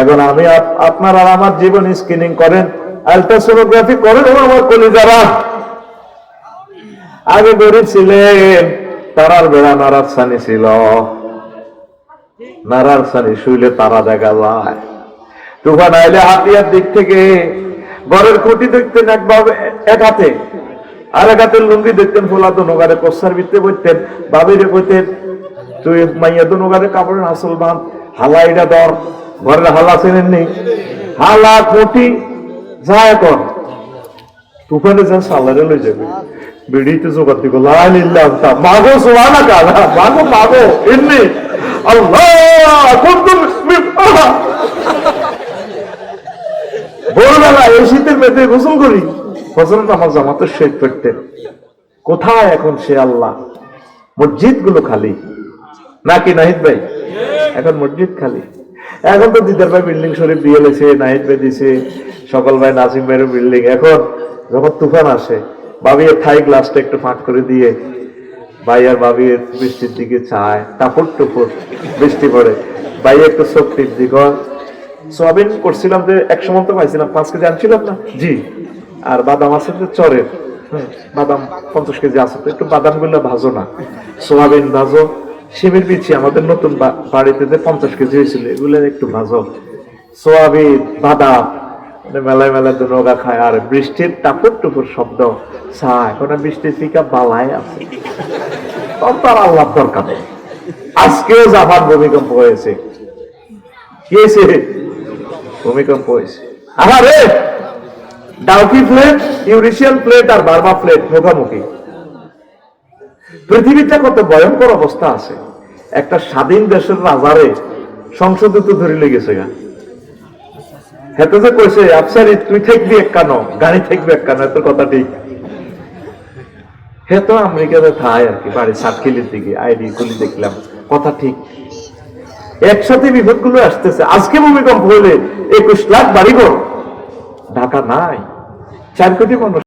এখন আমি আপনার আর আমার জীবন স্ক্রিনিং করেন, আলট্রাসোনোগ্রাফি করেন। আমার কলিজারা আগে গরিব ছিলেন, তারার বেড়া নারার সানি ছিল, নারার সানি শুইলে তারা দেখা যায়। তুফান আইলে হাতিয়ার দিক থেকে ঘরের খুঁটি দেখতেন একভাবে এক হাতে, আর এক হাতের লুঙ্গি দেখতেন ফোলাতো, নগারে কষার ভিতরে বইতেন, বাবিরে বইতেন তুই মাইয়া তো নগারে কাপড়ের আসল বান, হালাইটা দর, ঘরের হালা চেনেন নেই, হালা খুঁটি যা এখন তুফানে যান সালারে লই যাবে, বিড়িতে জোগাড় দিল মাগো সোয়ানা কালা মাগো মাগো এমনি আল্লাহ ভোরবেলা এই শীতের মেয়েতে গোসল করি ফজরের নামাজ জামাতে শেষ করতে কোথায় এখন সে আল্লাহ? মসজিদ গুলো খালি নাকি নাহিদ ভাই? এখন মসজিদ খালি। এখন তো দিদার ভাই বিল্ডিং শরীফ দিয়ে লেছে, নাহিদ ভাই দিছে, সকল ভাই নাসিম ভাইয়ের বিল্ডিং। এখন যখন তুফান আসে ভাবির থাই গ্লাসটা একটু ফাঁক করে দিয়ে ভাই আর ভাবির বৃষ্টির দিকে চায়, টাপুর টুপুর বৃষ্টি পড়ে, ভাই একটু চোখ টিপ দিক সোয়াবিন করছিলাম যে 100 মন তো পাইছিলাম, 5 কেজি আনছিলাম না জি, আর বাদাম আছে যে চরের, বাদাম 50 কেজি আছে, তো একটু বাদাম গুলো ভাজো না, সোয়াবিন ভাজো, শিমের বিচি আমাদের নতুন বাড়িতে যে 50 কেজি হয়েছিল এগুলো একটু ভাজো, সোয়াবিন বাদাম মেলায় মেলায় নৌকা খায়, আর বৃষ্টির টাপুর টুপুর শব্দ চায়, কোন বৃষ্টির ফিকা বালাই আছে, তার আল্লাহ দরকার নেই। আজকেও জাপান ভূমিকম্প হয়েছে, কি হয়েছে? ভূমিকম্প হয়েছে। আরে ডাউকি প্লেট, ইউরেশিয়ান প্লেট আর বার্মা প্লেট মুখোমুখি। পৃথিবীতে কত ভয়ঙ্কর অবস্থা আছে। একটা স্বাধীন দেশের রাজারে সংসদে তো ধরে লেগেছে গা, হেতে যে কইছে আফসারি তুই থাকবি এক কানো, গাড়ি থাকবি এক কানো, এত কথা ঠিক। হে তো আমেরিকাতে থাই আর কি, বাড়ি সাতকিলির দিকে আইডি খুলি দেখলাম, কথা ঠিক। একসাথে বিপদ গুলো আসতেছে। আজকে ভূমিকম্প হলে 21 লাখ বাড়িঘর, ঢাকা নাই 4 কোটি মানুষ।